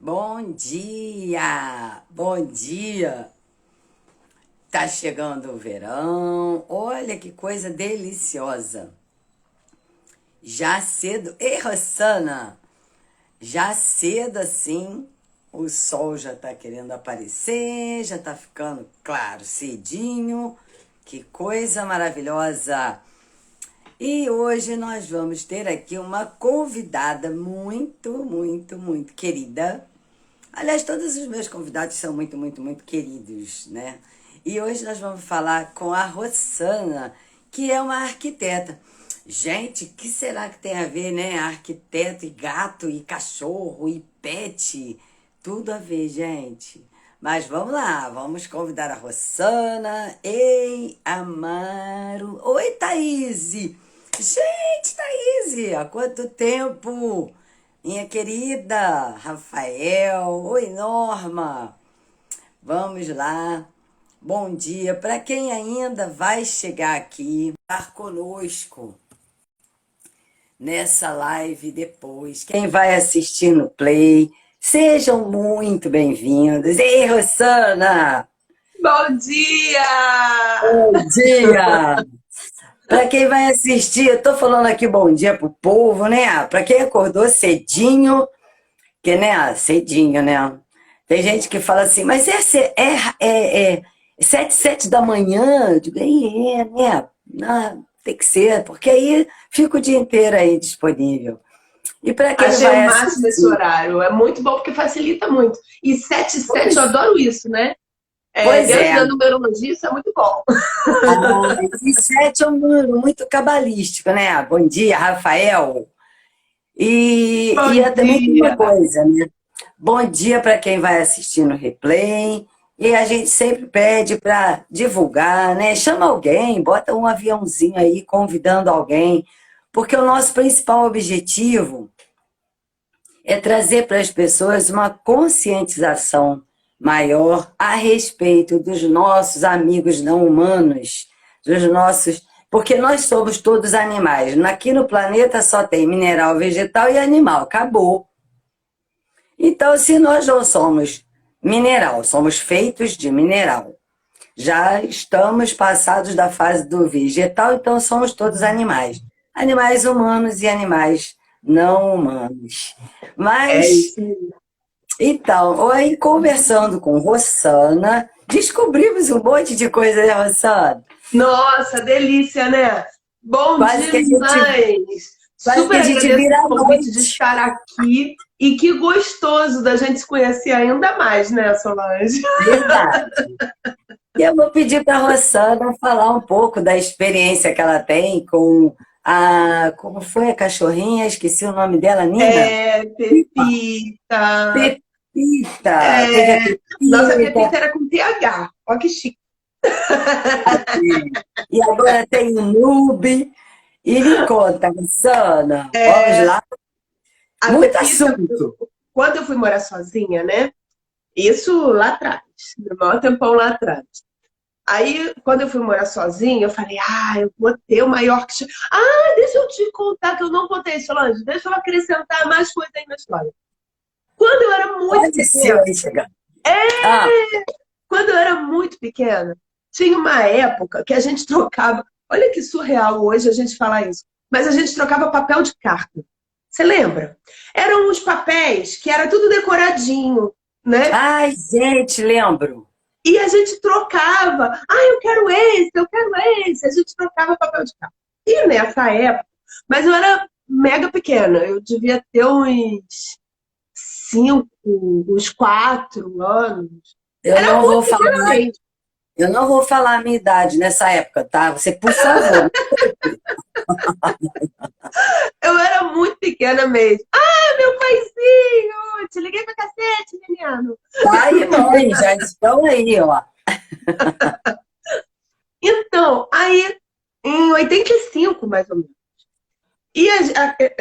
Bom dia! Bom dia! Tá chegando o verão. Olha que coisa deliciosa. Já cedo. Ei, Rossana! Já cedo assim, o sol já tá querendo aparecer, já tá ficando claro cedinho. Que coisa maravilhosa! E hoje nós vamos ter aqui uma convidada muito querida. Aliás, todos os meus convidados são muito queridos, né? E hoje nós vamos falar com a Rossana, que é uma arquiteta. Gente, o que será que tem a ver, né? Arquiteto e gato e cachorro e pet. Tudo a ver, gente. Mas vamos lá, vamos convidar a Rossana. Ei, Amaro. Oi, Thaís. Gente, Thaís, há quanto tempo? Minha querida Rafael, oi Norma, vamos lá. Bom dia para quem ainda vai chegar aqui, estar conosco nessa live depois. Quem vai assistir no Play, sejam muito bem-vindos. Ei, Rossana! Bom dia! Bom dia! Para quem vai assistir, eu tô falando aqui bom dia pro povo, né? Para quem acordou cedinho, que, né, cedinho, né? Tem gente que fala assim, mas é 7 da manhã. Eu digo, né? Não, tem que ser, porque aí fica o dia inteiro aí disponível. E para quem Achei o vai máximo esse assistir, horário. É muito bom porque facilita muito. E 7 eu pois, adoro isso, né? pois Dentro é. da numerologia, isso é muito bom. Ah, e 7 é um número muito cabalístico, né? Bom dia, Rafael. E Bom também tem uma dia! coisa, né? Bom dia para quem vai assistir no replay. E a gente sempre pede para divulgar, né? Chama alguém, bota um aviãozinho aí convidando alguém, porque o nosso principal objetivo é trazer para as pessoas uma conscientização maior a respeito dos nossos amigos não humanos, dos nossos. Porque nós somos todos animais. Aqui no planeta só tem mineral, vegetal e animal. Acabou. Então, se nós não somos mineral, somos feitos de mineral, já estamos passados da fase do vegetal, então somos todos animais. Animais humanos e animais não humanos. É Mas, isso aí. então, aí conversando com Rossana, descobrimos um monte de coisa, né, Rossana? Nossa, delícia, né? Bom Quase que a gente, demais! quase que Super a gente agradeço vira o à convite de noite. estar aqui. E que gostoso da gente se conhecer ainda mais, né, Solange? Verdade. E eu vou pedir para a Rossana falar um pouco da experiência que ela tem com a. Como foi a cachorrinha? Esqueci o nome dela, Nina? Pepita. Pepita. Teve a É, Nossa Pepita. Pepita era com TH. Olha que chique. E agora tem o Nube. E me conta, Rossana. Vamos lá. A Muito Pepita, assunto. quando eu fui morar sozinha, né? Isso lá atrás, no maior tempão lá atrás. Aí, quando eu fui morar sozinha, eu falei, eu vou ter o maior que... deixa eu te contar que eu não contei, Solange. Deixa eu acrescentar mais coisa aí na história. Quando eu era muito Pode ser pequena, aí chegando. Ah, quando eu era muito pequena, tinha uma época que a gente trocava... Olha que surreal hoje a gente falar isso. Mas a gente trocava papel de carta. Você lembra? Eram uns papéis que era tudo decoradinho, né? ai, gente, lembro. E a gente trocava. Eu quero esse, eu quero esse. A gente trocava papel de carta. E nessa época, mas eu era mega pequena. Eu devia ter uns 5, uns 4 anos. Eu Era não vou muito pequena falar, mesmo. eu não vou falar a minha idade nessa época, tá? Você, por favor. Eu era muito pequena mesmo. Meu paizinho! Te liguei pra cacete, menino. Pai e mãe já estão aí, ó. Então, aí, em 85, mais ou menos. E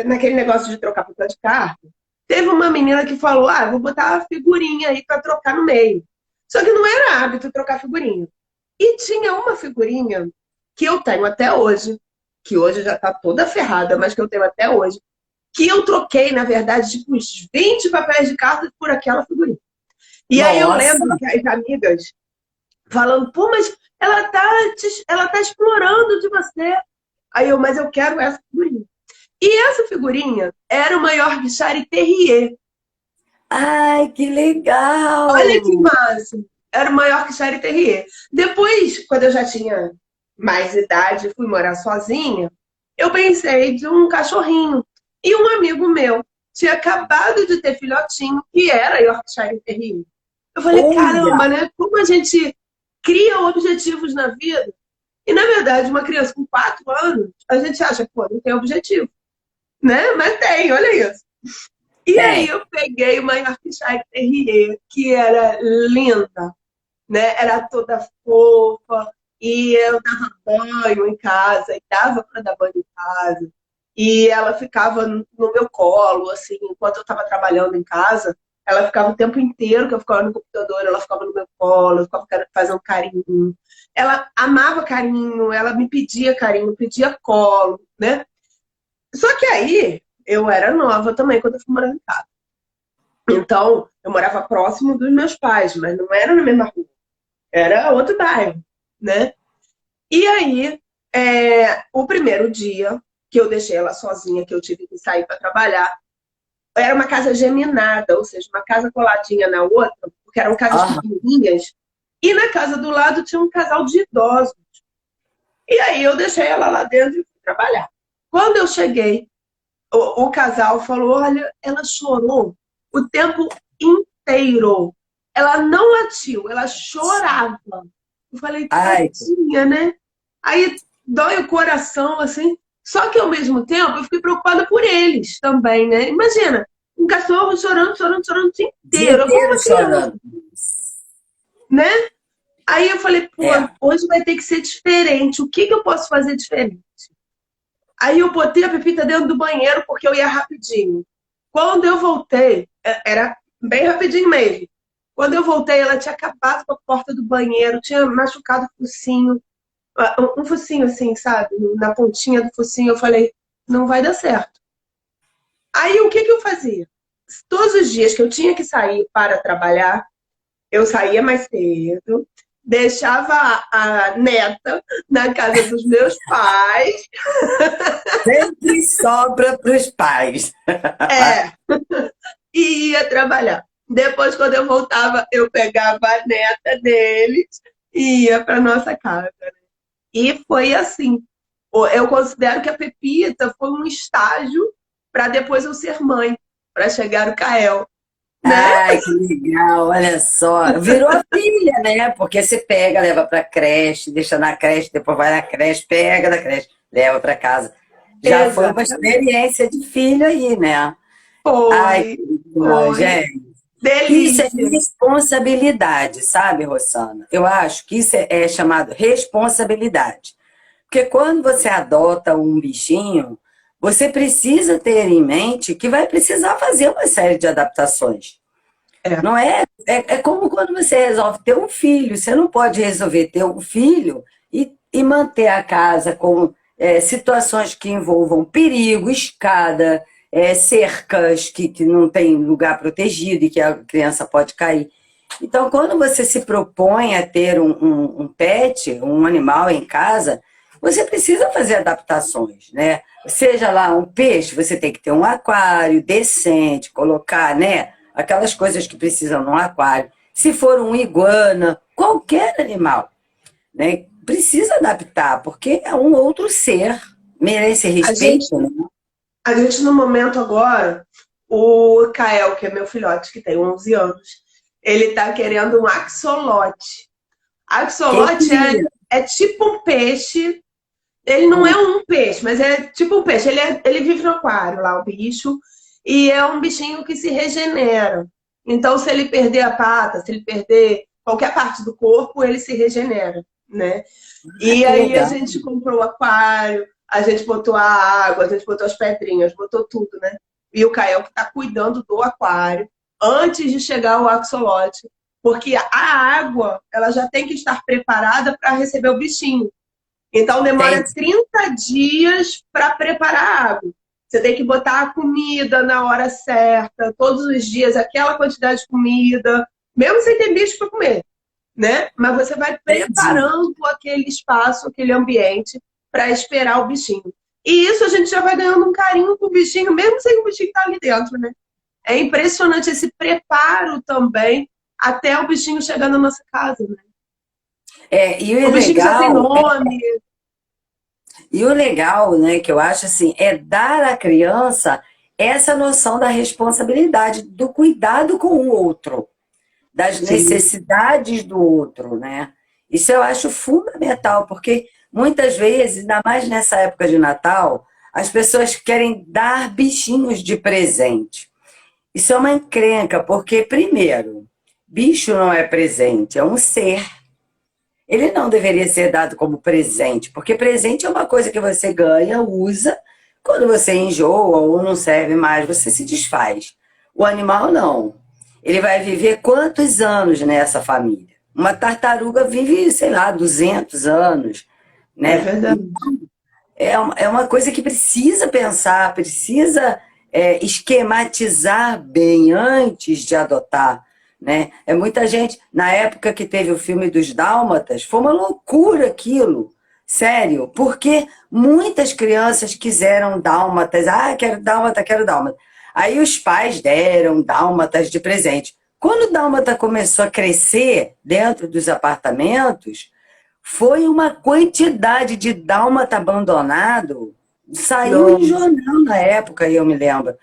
naquele negócio de trocar papel de carta, teve uma menina que falou: eu vou botar a figurinha aí para trocar no meio. Só que não era hábito trocar figurinha. E tinha uma figurinha que eu tenho até hoje, que hoje já tá toda ferrada, mas que eu tenho até hoje, que eu troquei, na verdade, tipo, uns 20 papéis de carta por aquela figurinha. E aí eu Nossa, lembro que as amigas falando, pô, mas ela tá explorando de você. Aí eu, mas eu quero essa figurinha. E essa figurinha era uma Yorkshire Terrier. ai, que Olha que legal! massa! Era uma Yorkshire Terrier. Depois, quando eu já tinha mais idade, fui morar sozinha, eu pensei de um cachorrinho. E um amigo meu tinha acabado de ter filhotinho, que era Yorkshire Terrier. Eu falei, Olha, caramba, né? Como a gente cria objetivos na vida. E, na verdade, uma criança com 4 anos, a gente acha, pô, não tem objetivo, né? Mas tem, olha isso. E aí tem. eu peguei uma Yorkshire Terrier, que era linda, né? Era toda fofa, e eu dava banho em casa, e dava para dar banho em casa. E ela ficava no meu colo, assim, enquanto eu estava trabalhando em casa, ela ficava o tempo inteiro que eu ficava no computador, ela ficava no meu colo, eu ficava fazendo carinho. Ela amava carinho, ela me pedia carinho, pedia colo, né? Só que aí eu era nova também quando eu fui morar em casa. Então, eu morava próximo dos meus pais, mas não era na mesma rua, era outro bairro, né? E aí, o primeiro dia que eu deixei ela sozinha, que eu tive que sair para trabalhar, era uma casa geminada, ou seja, uma casa coladinha na outra, porque eram casas Aham. pequenininhas, e na casa do lado tinha um casal de idosos. E aí eu deixei ela lá dentro e fui trabalhar. Quando eu cheguei, o casal falou: olha, ela chorou o tempo inteiro. Ela não latiu, ela chorava. Eu falei, Ai, tadinha, né? Aí dói o coração, assim. Só que ao mesmo tempo eu fiquei preocupada por eles também, né? Imagina, um cachorro chorando, chorando, chorando o dia o dia inteiro. É como inteiro uma criança, chorando. né? Aí eu falei, pô, É. hoje vai ter que ser diferente. O que que eu posso fazer diferente? Aí eu botei a Pepita dentro do banheiro porque eu ia rapidinho. Quando eu voltei, era bem rapidinho mesmo. Quando eu voltei, ela tinha acabado com a porta do banheiro, tinha machucado o focinho, um focinho assim, sabe? Na pontinha do focinho. Eu falei, não vai dar certo. Aí o que que eu fazia? Todos os dias que eu tinha que sair para trabalhar, eu saía mais cedo, deixava a neta na casa dos meus pais. Sempre sobra para os pais. É, e ia trabalhar. Depois, quando eu voltava, eu pegava a neta deles e ia para nossa casa. E foi assim. Eu considero que a Pepita foi um estágio para depois eu ser mãe, para chegar o Kael, né? Ai, que legal, olha só. Virou a filha, né? Porque você pega, leva para creche, deixa na creche, depois vai na creche, pega da creche, leva para casa. Já foi uma Exatamente. experiência de filho aí, né? Ai, Foi, que legal, foi. gente. Isso é Delícia. responsabilidade, sabe, Rossana? Eu acho que isso é chamado responsabilidade. Porque quando você adota um bichinho, você precisa ter em mente que vai precisar fazer uma série de adaptações. É. Não é? É como quando você resolve ter um filho. Você não pode resolver ter um filho e manter a casa com situações que envolvam perigo, escada, cercas que não tem lugar protegido e que a criança pode cair. Então, quando você se propõe a ter um pet, um animal em casa, você precisa fazer adaptações, né? Seja lá um peixe, você tem que ter um aquário decente, colocar, né? Aquelas coisas que precisam num aquário. Se for um iguana, qualquer animal, né? Precisa adaptar, porque é um outro ser, merece A gente, respeito, né? a gente, no momento agora, o Kael, que é meu filhote, que tem 11 anos, ele tá querendo um axolote. Quem Axolote queria? é tipo um peixe. Ele não é Hum. um peixe, mas é tipo um peixe. Ele vive no aquário lá, o bicho. E é um bichinho que se regenera. Então, se ele perder a pata, se ele perder qualquer parte do corpo, ele se regenera, né? Ah, E que aí a legal. gente comprou o aquário, a gente botou a água, a gente botou as pedrinhas, botou tudo, né? E o Kael que está cuidando do aquário antes de chegar o axolote. Porque a água, ela já tem que estar preparada para receber o bichinho. Então demora Entendi. 30 dias para preparar a água. Você tem que botar a comida na hora certa, todos os dias, aquela quantidade de comida, mesmo sem ter bicho para comer, né? Mas você vai Entendi. preparando aquele espaço, aquele ambiente para esperar o bichinho. E isso a gente já vai ganhando um carinho com o bichinho, mesmo sem o bichinho estar ali dentro, né? É impressionante esse preparo também até o bichinho chegar na nossa casa, né? E O bichinho já tem nome. o legal, né, que eu acho assim, é dar à criança essa noção da responsabilidade, do cuidado com o outro, das Sim. necessidades do outro, né? Isso eu acho fundamental, porque muitas vezes, ainda mais nessa época de Natal, as pessoas querem dar bichinhos de presente. Isso é uma encrenca, porque, primeiro, bicho não é presente, é um ser. Ele não deveria ser dado como presente, porque presente é uma coisa que você ganha, usa, quando você enjoa ou não serve mais, você se desfaz. O animal não. Ele vai viver quantos anos nessa família? Uma tartaruga vive, sei lá, 200 anos, É né? verdade. É uma coisa que precisa pensar, precisa esquematizar bem antes de adotar, né? É muita gente, na época que teve o filme dos Dálmatas, foi uma loucura aquilo, sério, porque muitas crianças quiseram dálmatas, quero dálmata, quero dálmata. Aí os pais deram dálmatas de presente. Quando o dálmata começou a crescer dentro dos apartamentos, foi uma quantidade de dálmata abandonado. Saiu em Nossa. jornal na época, eu me lembro.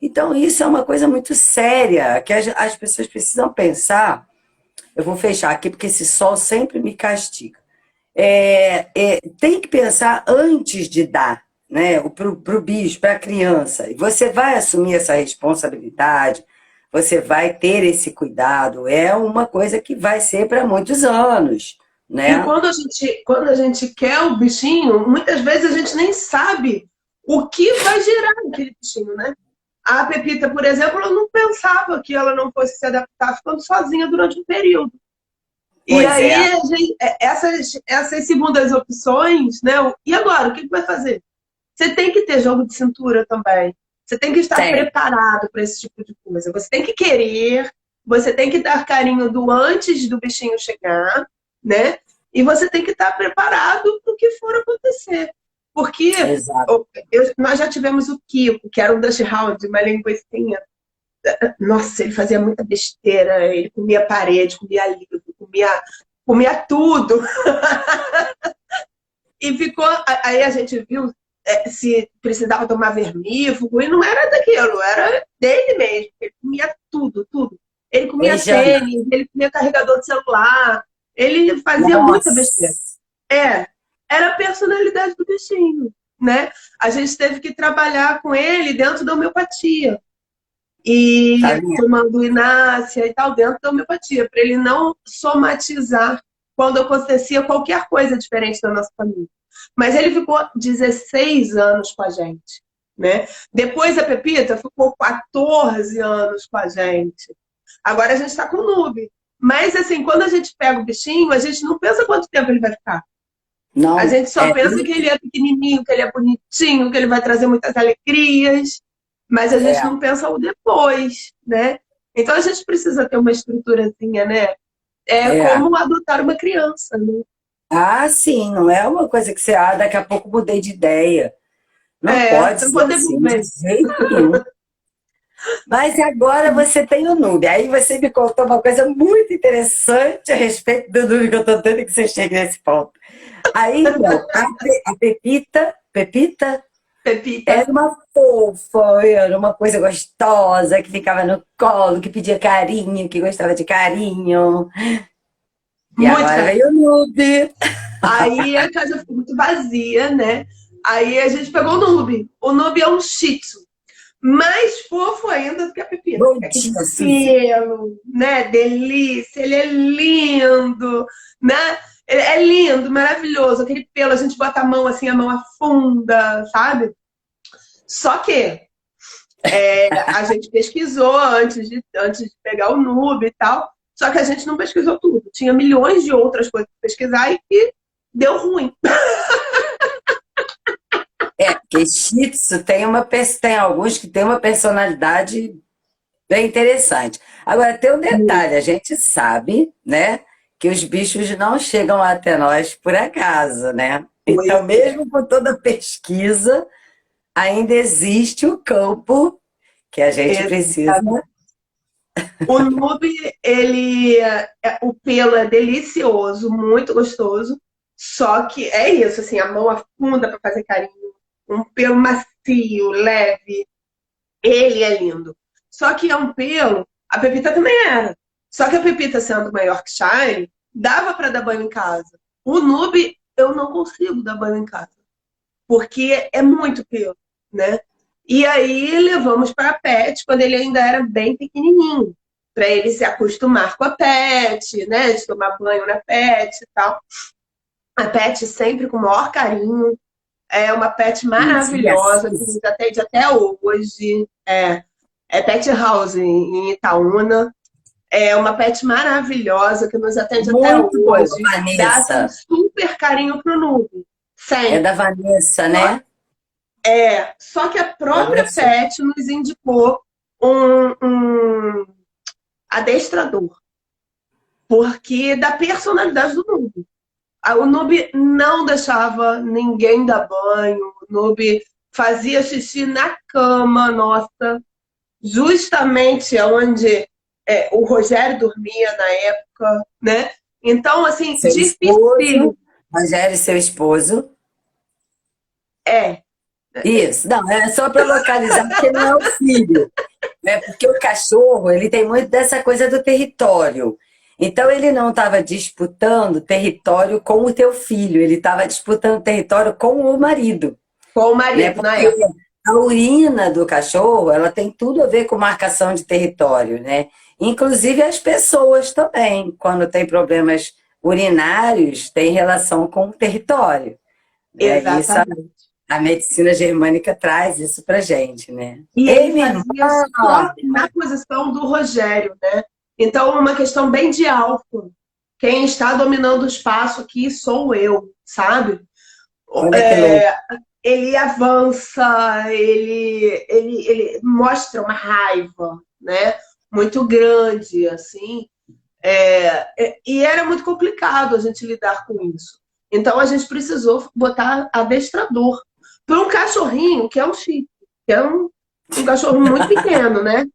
Então, isso é uma coisa muito séria, que as pessoas precisam pensar. Eu vou fechar aqui, porque esse sol sempre me castiga. Tem que pensar antes de dar, né, para o bicho, para a criança. E você vai assumir essa responsabilidade, você vai ter esse cuidado. É uma coisa que vai ser para muitos anos, E né? quando a gente quer o bichinho, muitas vezes a gente nem sabe o que vai gerar aquele bichinho, né? A Pepita, por exemplo, eu não pensava que ela não fosse se adaptar ficando sozinha durante um período. E Pois aí, é, essas segundas opções, né? E agora, o que vai fazer? Você tem que ter jogo de cintura também. Você tem que estar tem. preparado para esse tipo de coisa. Você tem que querer, você tem que dar carinho do antes do bichinho chegar, né? E você tem que estar preparado para o que for acontecer. Porque Exato. nós já tivemos o Kiko, que era um Dutch Hound, uma linguicinha. Nossa, ele fazia muita besteira. Ele comia parede, comia livro, comia tudo. E ficou. Aí a gente viu se precisava tomar vermífugo, e não era daquilo, era dele mesmo. Ele comia tudo, tudo. Ele Ei, comia Jana, tênis, ele comia carregador de celular, ele fazia muita besteira. nossa, Era a personalidade do bichinho, né? A gente teve que trabalhar com ele dentro da homeopatia. tá E vendo? tomando inácia e tal, dentro da homeopatia, para ele não somatizar quando acontecia qualquer coisa diferente da nossa família. Mas ele ficou 16 anos com a gente, né? Depois a Pepita ficou 14 anos com a gente. Agora a gente está com o Nube. Mas assim, quando a gente pega o bichinho, a gente não pensa quanto tempo ele vai ficar. A Não, gente só pensa que ele é pequenininho, que ele é bonitinho, que ele vai trazer muitas alegrias, mas a gente é, não pensa o depois, né? Então a gente precisa ter uma estruturazinha, né? É é. como adotar uma criança, né? Sim, não é uma coisa que você, daqui a pouco mudei de ideia. Não pode Você não ser pode assim, de devolver. jeito nenhum. Mas agora você tem o Nube. Aí você me contou uma coisa muito interessante a respeito do Nube, que eu estou tendo que você chegue nesse ponto. Aí, então, a Pepita Pepita, era uma fofa, era uma coisa gostosa, que ficava no colo, que pedia carinho, que gostava de carinho. E muito agora veio carinho. o Nube. Aí a casa ficou muito vazia, né? Aí a gente pegou o Nube. O Nube é um shih tzu. Mais fofo ainda do que a Pepita. Bom Aquele dia, Suzy. pelo, né? Delícia, ele é lindo, né? Ele é lindo, maravilhoso. Aquele pelo, a gente bota a mão assim, a mão afunda, sabe? Só que a gente pesquisou antes de pegar o Nube e tal, só que a gente não pesquisou tudo. Tinha milhões de outras coisas para pesquisar e deu ruim. Porque Shih Tzu tem alguns que têm uma personalidade bem interessante. Agora, tem um detalhe, a gente sabe, né, que os bichos não chegam até nós por acaso, né? Então, Pois é. mesmo com toda a pesquisa, ainda existe o campo que a gente precisa. Exatamente. O Nube, o pelo é delicioso, muito gostoso. Só que é isso, assim, a mão afunda para fazer carinho. Um pelo macio, leve. Ele é lindo. Só que é um pelo, a Pepita também era. Só que a Pepita, sendo uma Yorkshire, dava para dar banho em casa. O Nube, eu não consigo dar banho em casa, porque é muito pelo, né? E aí levamos para a pet quando ele ainda era bem pequenininho, para ele se acostumar com a pet, né? De tomar banho na pet e tal. A pet sempre com o maior carinho. É uma pet Sim, a maravilhosa que Suzy. nos atende até hoje. É Pet House em Itaúna. É uma pet maravilhosa que nos atende até Muito boa, hoje. Dá assim, Vanessa. super carinho pro Nube. É da Sempre. Vanessa, Só, né? só que a própria Vanessa. pet nos indicou um adestrador. Porque da personalidade do Nube. O Nube não deixava ninguém dar banho. O Nube fazia xixi na cama, nossa, justamente onde o Rogério dormia na época, né? Então, assim, Seu difícil. esposo, Rogério, seu esposo. É, Isso, não, é só para localizar, porque não é o filho. Né? Porque o cachorro, ele tem muito dessa coisa do território. Então, ele não estava disputando território com o teu filho, ele estava disputando território com o marido. com o Né? marido na Porque época. a urina do cachorro, ela tem tudo a ver com marcação de território, né? Inclusive as pessoas também, quando tem problemas urinários, tem relação com o território, né? Isso Exatamente. a medicina germânica traz isso pra gente, né? E Ei, ele minha irmã, fazia só na posição do Rogério, né? Então, uma questão bem de alfa. Quem está dominando o espaço aqui sou eu, sabe? olha que louco. É, ele avança, ele mostra uma raiva, né? Muito grande, assim. E era muito complicado a gente lidar com isso. Então a gente precisou botar adestrador para um cachorrinho que é um chique, que é um cachorro muito pequeno, né?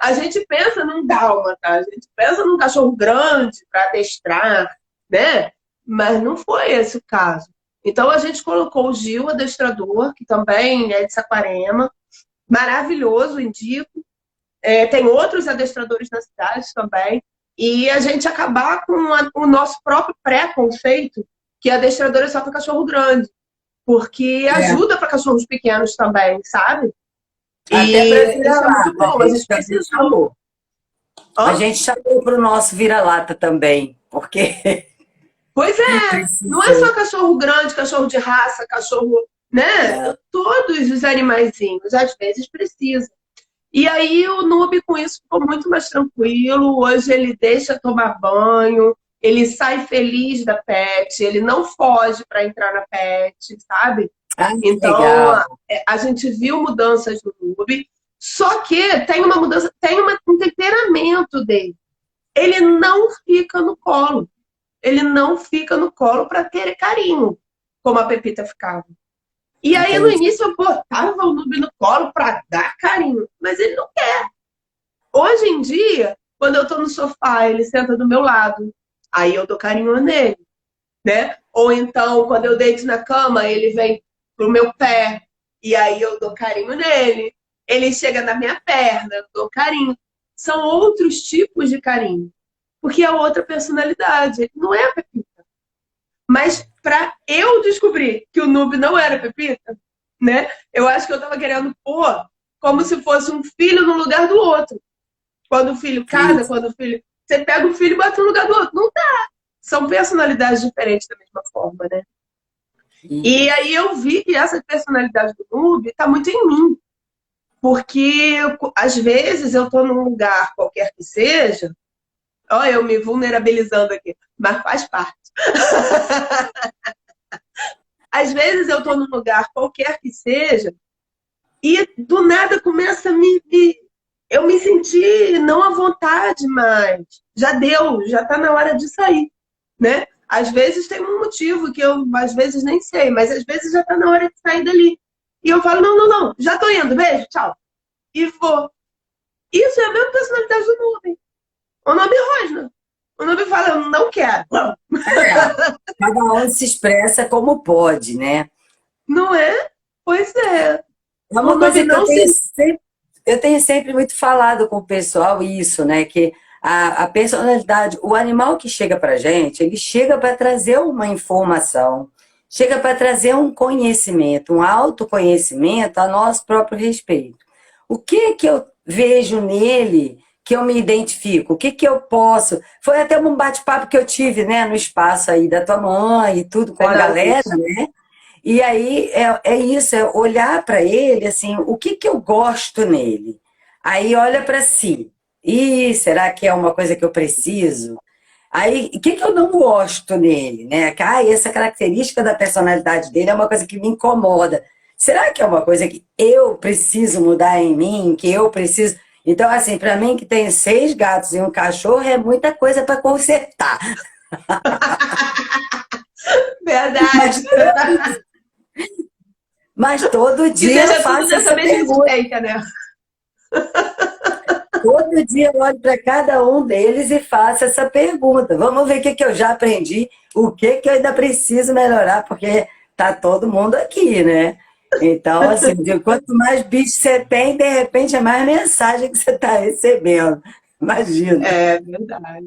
A gente pensa num dálmata, a gente pensa num cachorro grande para adestrar, né? Mas não foi esse o caso. Então a gente colocou o Gil, adestrador, que também é de Saquarema, maravilhoso, indico. Tem outros adestradores na cidade também. E a gente acabar com o nosso próprio preconceito, que adestrador é só para cachorro grande. Porque É, ajuda para cachorros pequenos também, sabe? até E para isso é muito vira-lata, a bom. A gente gente também precisou. chamou. A Hã? gente chamou para o nosso vira-lata também, porque Pois é, não é precisou. só cachorro grande, cachorro de raça, cachorro, né? Né? Todos os animaizinhos, às vezes precisa. E aí o Nube com isso ficou muito mais tranquilo. Hoje ele deixa tomar banho, ele sai feliz da pet, ele não foge para entrar na pet, sabe? Ai, que Então legal. a gente viu mudanças no Nube, só que tem uma mudança, um temperamento dele. Ele não fica no colo. Ele não fica no colo para querer carinho, como a Pepita ficava. E aí, no Entendi. início, eu botava o Nube no colo para dar carinho, mas ele não quer. Hoje em dia, quando eu tô no sofá, ele senta do meu lado, aí eu dou carinho nele, né? Ou então, quando eu deito na cama, ele vem pro meu pé, e aí eu dou carinho nele. Ele chega na minha perna, eu dou carinho. São outros tipos de carinho, porque é outra personalidade. Não é a Pepita. Mas para eu descobrir que o Noob não era Pepita, né? Eu acho que eu tava querendo pôr como se fosse um filho no lugar do outro. Quando o filho casa, Isso. quando o filho. Você pega o filho e bota no lugar do outro. Não tá. São personalidades diferentes da mesma forma, né? E Isso. aí eu vi que essa personalidade do Noob tá muito em mim. Porque às vezes eu tô num lugar qualquer que seja, ó, eu me vulnerabilizando aqui, mas faz parte. Às vezes eu estou num lugar qualquer que seja, e do nada começa a eu me senti não à vontade mais. Já deu, já está na hora de sair, né? Às vezes tem um motivo que eu às vezes nem sei, mas às vezes já está na hora de sair dali. E eu falo, não, não, não, já estou indo, beijo, tchau. E vou. Isso é a mesma personalidade do Nube. O nome é Rosna. O nome fala, eu não quero. É, cada um se expressa como pode, né? Não é? Pois é. É O uma nome coisa que não se... eu tenho sempre muito falado com o pessoal isso, né? Que a personalidade, o animal que chega para gente, ele chega para trazer uma informação, chega para trazer um conhecimento, um autoconhecimento a nosso próprio respeito. O que que eu vejo nele que eu me identifico? O que que eu posso? Foi até um bate-papo que eu tive, né, no espaço aí da tua mãe e tudo com É, a não, galera, isso. né? E aí é isso, é olhar para ele assim, o que que eu gosto nele? Aí olha para si. E será que é uma coisa que eu preciso? Aí, o que que eu não gosto nele, né? Essa característica da personalidade dele é uma coisa que me incomoda. Será que é uma coisa que eu preciso mudar em mim, que eu preciso... Então, assim, para mim que tem 6 gatos e um cachorro, é muita coisa para consertar. Verdade. Mas, mas todo Que dia eu seja tudo faço dessa essa mesma pergunta. espécie, né? Todo dia eu olho para cada um deles e faço essa pergunta. Vamos ver o que que eu já aprendi, o que que eu ainda preciso melhorar, porque tá todo mundo aqui, né? Então, assim, quanto mais bicho você tem, de repente é mais mensagem que você está recebendo. Imagina. É verdade.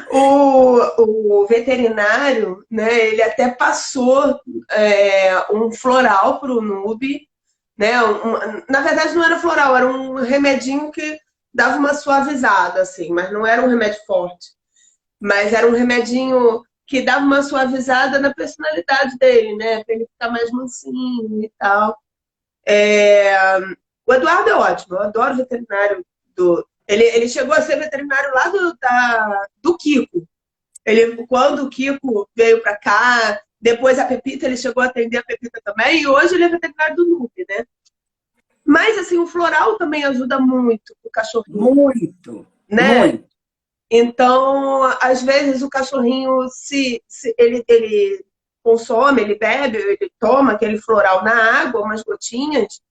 O veterinário, né, ele até passou um floral para o Nube, né? Na verdade, não era floral, era um remedinho que dava uma suavizada, assim, mas não era um remédio forte. Mas era um remedinho que dava uma suavizada na personalidade dele, né? Para ele ficar mais mansinho e tal. O Eduardo é ótimo, eu adoro o veterinário do. Ele chegou a ser veterinário lá do Kiko. Quando o Kiko veio para cá, depois a Pepita, ele chegou a atender a Pepita também, e hoje ele é veterinário do Nuke, né? Mas, assim, o floral também ajuda muito o cachorrinho, Muito, né? muito. Então, às vezes, o cachorrinho, se ele consome, ele bebe, ele toma aquele floral na água, umas gotinhas,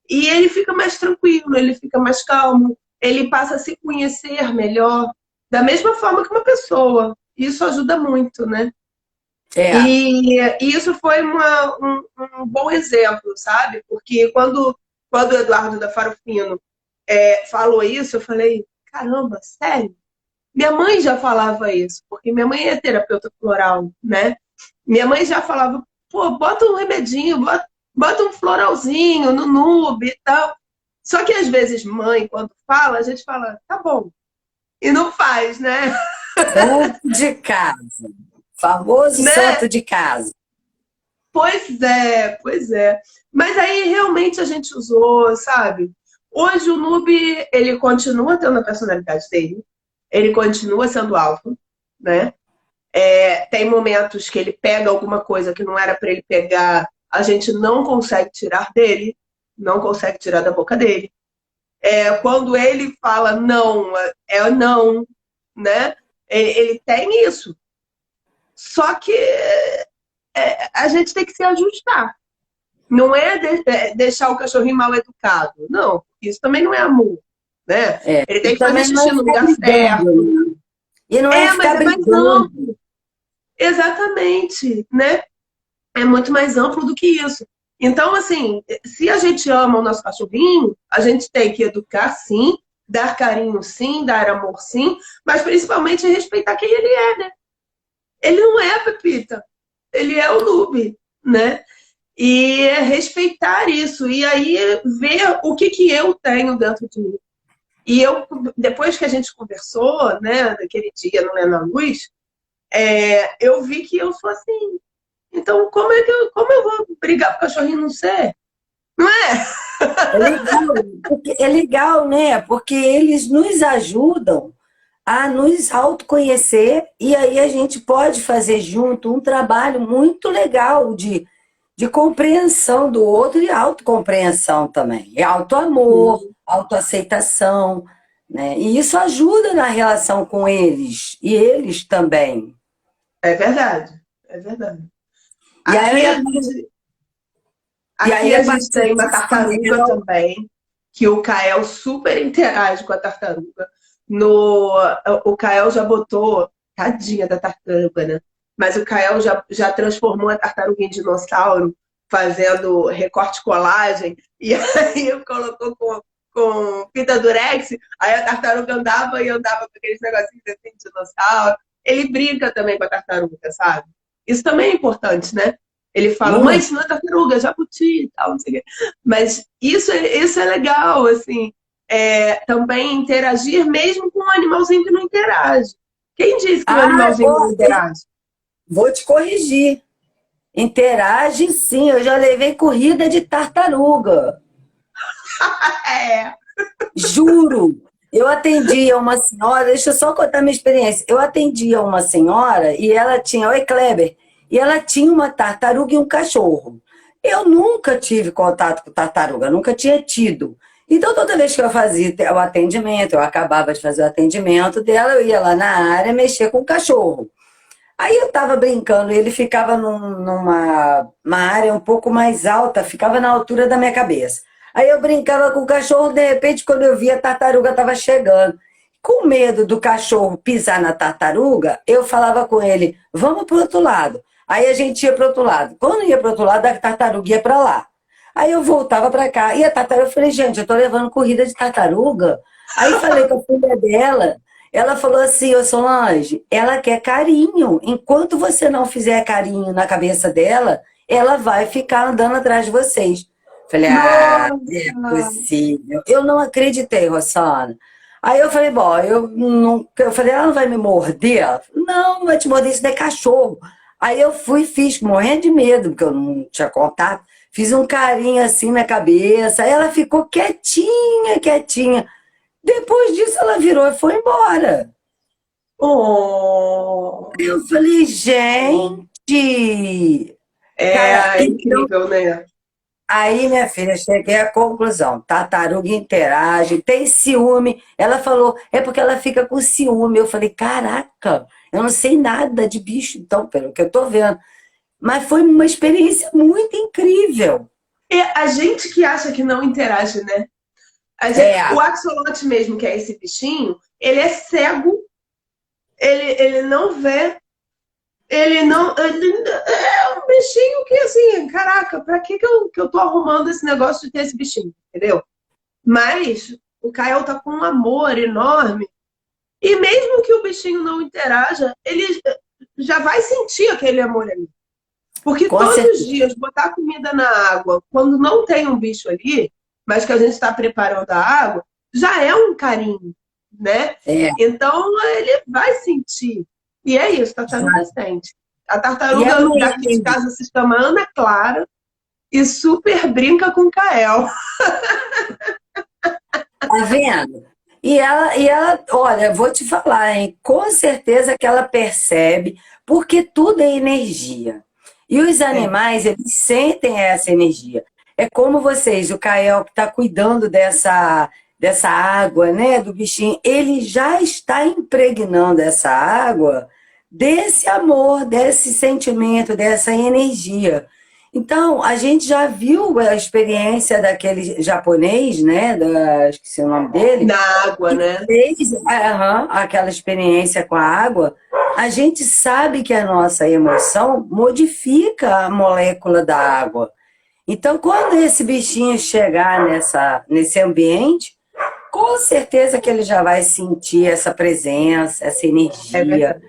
e ele fica mais tranquilo, ele fica mais calmo, ele passa a se conhecer melhor, da mesma forma que uma pessoa. Isso ajuda muito, né? É, E isso foi um bom exemplo, sabe? Porque quando o Eduardo da Farofino falou isso, eu falei, caramba, sério? Minha mãe já falava isso, porque minha mãe é terapeuta floral, né? Minha mãe já falava, pô, bota um remedinho, bota um floralzinho no nube e tal. Só que às vezes mãe, quando fala, a gente fala, tá bom, e não faz, né? santo de casa. Famoso Né? santo de casa. Pois é, pois é. Mas aí realmente a gente usou, sabe? Hoje o Nube, ele continua tendo a personalidade dele, ele continua sendo alfa, né? Tem momentos que ele pega alguma coisa que não era para ele pegar, a gente não consegue tirar dele, não consegue tirar da boca dele. Quando ele fala não, é não, né? Ele tem isso. Só que a gente tem que se ajustar. Não é deixar o cachorrinho mal educado. Não, isso também não é amor, né? É, Ele e tem que fazer também não xixi é no ficar lugar brigando, certo. né? E não é Mas ficar é mais brigando. amplo. Exatamente, né? É muito mais amplo do que isso. Então, assim, se a gente ama o nosso cachorrinho, a gente tem que educar sim, dar carinho sim, dar amor sim, mas principalmente respeitar quem ele é, né? Ele não é a Pepita, ele é o Nube, né? E respeitar isso, e aí ver o que, que eu tenho dentro de mim. E eu, depois que a gente conversou, né, naquele dia no Lena Luz, eu vi que eu sou assim. Então, como eu vou brigar com o cachorrinho não ser? Não é? É legal, né? Porque eles nos ajudam a nos autoconhecer e aí a gente pode fazer junto um trabalho muito legal de de compreensão do outro e autocompreensão também. É autoamor, Sim, autoaceitação, né? E isso ajuda na relação com eles, e eles também. é verdade, é verdade. E Aqui aí, a gente, e aqui aí a a gente partir tem uma disso, tartaruga também, que o Kael super interage com a tartaruga. No, o Kael já botou, tadinha da tartaruga, né? Mas o Kael já transformou a tartaruga em dinossauro, fazendo recorte colagem, e aí colocou com fita durex, aí a tartaruga andava e andava com aqueles negocinhos assim, de dinossauro. Ele brinca também com a tartaruga, sabe? Isso também é importante, né? Ele fala, mãe, muito. isso não é tartaruga, jabuti e tal, não sei o quê. Mas isso é legal, assim. Também interagir mesmo com um animalzinho que não interage. Quem disse que o Ah, animalzinho não interage? vou te corrigir. Interage sim, eu já levei corrida de tartaruga. É. Juro. Eu atendia uma senhora, deixa eu só contar minha experiência. Eu atendia uma senhora e ela tinha, oi Kleber, e ela tinha uma tartaruga e um cachorro. Eu nunca tive contato com tartaruga, nunca tinha tido. Então, toda vez que eu fazia o atendimento, eu acabava de fazer o atendimento dela, eu ia lá na área mexer com o cachorro. Aí eu estava brincando, e ele ficava numa uma área um pouco mais alta, ficava na altura da minha cabeça. Aí eu brincava com o cachorro, de repente, quando eu vi a tartaruga estava chegando. Com medo do cachorro pisar na tartaruga, eu falava com ele, vamos para o outro lado. Aí a gente ia para o outro lado. Quando ia para o outro lado, a tartaruga ia para lá. Aí eu voltava para cá. E a tartaruga, eu falei, gente, eu estou levando corrida de tartaruga. Aí falei com a filha dela, ela falou assim, ô Solange, ela quer carinho. Enquanto você não fizer carinho na cabeça dela, ela vai ficar andando atrás de vocês. Falei, ah, é Nossa! possível. Eu não acreditei, Rossana. Aí eu falei, bom, eu falei, ela não vai me morder? Ela falou, não, não vai te morder, isso daí é cachorro. Aí eu fui, fiz, morrendo de medo, porque eu não tinha contato. Fiz um carinho assim na cabeça. Aí ela ficou quietinha, quietinha. Depois disso, ela virou e foi embora. Oh, Eu falei, gente, cara, é então, incrível, né? aí minha filha, cheguei à conclusão, tartaruga interage, tem ciúme. Ela falou, é porque ela fica com ciúme. Eu falei, caraca, eu não sei nada de bicho, então, pelo que eu tô vendo. Mas foi uma experiência muito incrível. E a gente que acha que não interage, né? O É, axolote mesmo, que é esse bichinho, ele é cego, ele não vê. Ele não. É um bichinho que, assim, caraca, pra que eu tô arrumando esse negócio de ter esse bichinho? Entendeu? Mas o Kael tá com um amor enorme. E mesmo que o bichinho não interaja, ele já vai sentir aquele amor ali. Porque com todos os certeza. dias botar comida na água, quando não tem um bicho ali, mas que a gente está preparando a água, já é um carinho, né? É, Então ele vai sentir. E é isso, tartaruga sente. A e tartaruga amanhã, daqui de casa se chama Ana Clara e super brinca com o Kael. tá vendo? Olha, vou te falar, hein? Com certeza que ela percebe, porque tudo é energia. E os É, animais, eles sentem essa energia. É como vocês, o Kael que está cuidando dessa água, né, do bichinho, ele já está impregnando essa água desse amor, desse sentimento, dessa energia. Então, a gente já viu a experiência daquele japonês, né? Esqueci o nome dele, na água, que né? fez aquela experiência com a água. A gente sabe que a nossa emoção modifica a molécula da água. Então, quando esse bichinho chegar nesse ambiente, com certeza que ele já vai sentir essa presença, essa É energia. verdade.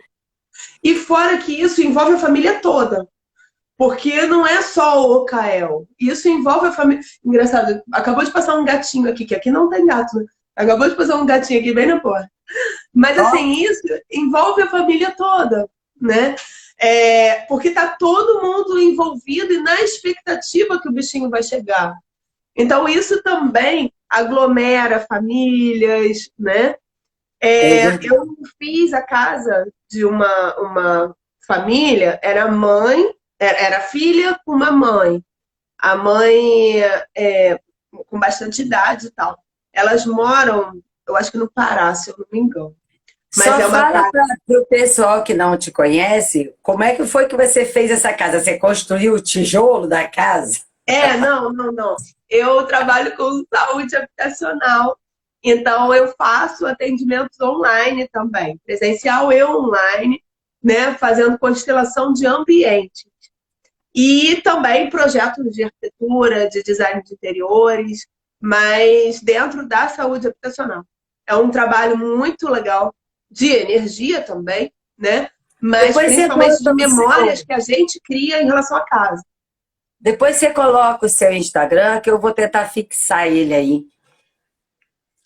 E fora que isso envolve a família toda. Porque não é só o Kael. Isso envolve a família. Engraçado, acabou de passar um gatinho aqui, que aqui não tem gato, né? Acabou de passar um gatinho aqui bem na porta. Mas Ó, assim, isso envolve a família toda, né? Porque tá todo mundo envolvido e na expectativa que o bichinho vai chegar. Então, isso também aglomera famílias, né? é verdade. Eu fiz a casa de uma família, era mãe, Era filha com uma mãe. A mãe com bastante idade e tal. Elas moram, eu acho que no Pará, se eu não me engano. Mas Só é uma fala casa. para o pessoal que não te conhece, como é que foi que você fez essa casa? Você construiu o tijolo da casa? Não, não, não. Eu trabalho com saúde habitacional, então eu faço atendimentos online também, presencial e online, né, fazendo constelação de ambiente. E também projetos de arquitetura, de design de interiores, mas dentro da saúde habitacional. É um trabalho muito legal de energia também, né? Mas Depois você principalmente de bota o memórias seu, que a gente cria em relação à casa. depois você coloca o seu Instagram, que eu vou tentar fixar ele aí.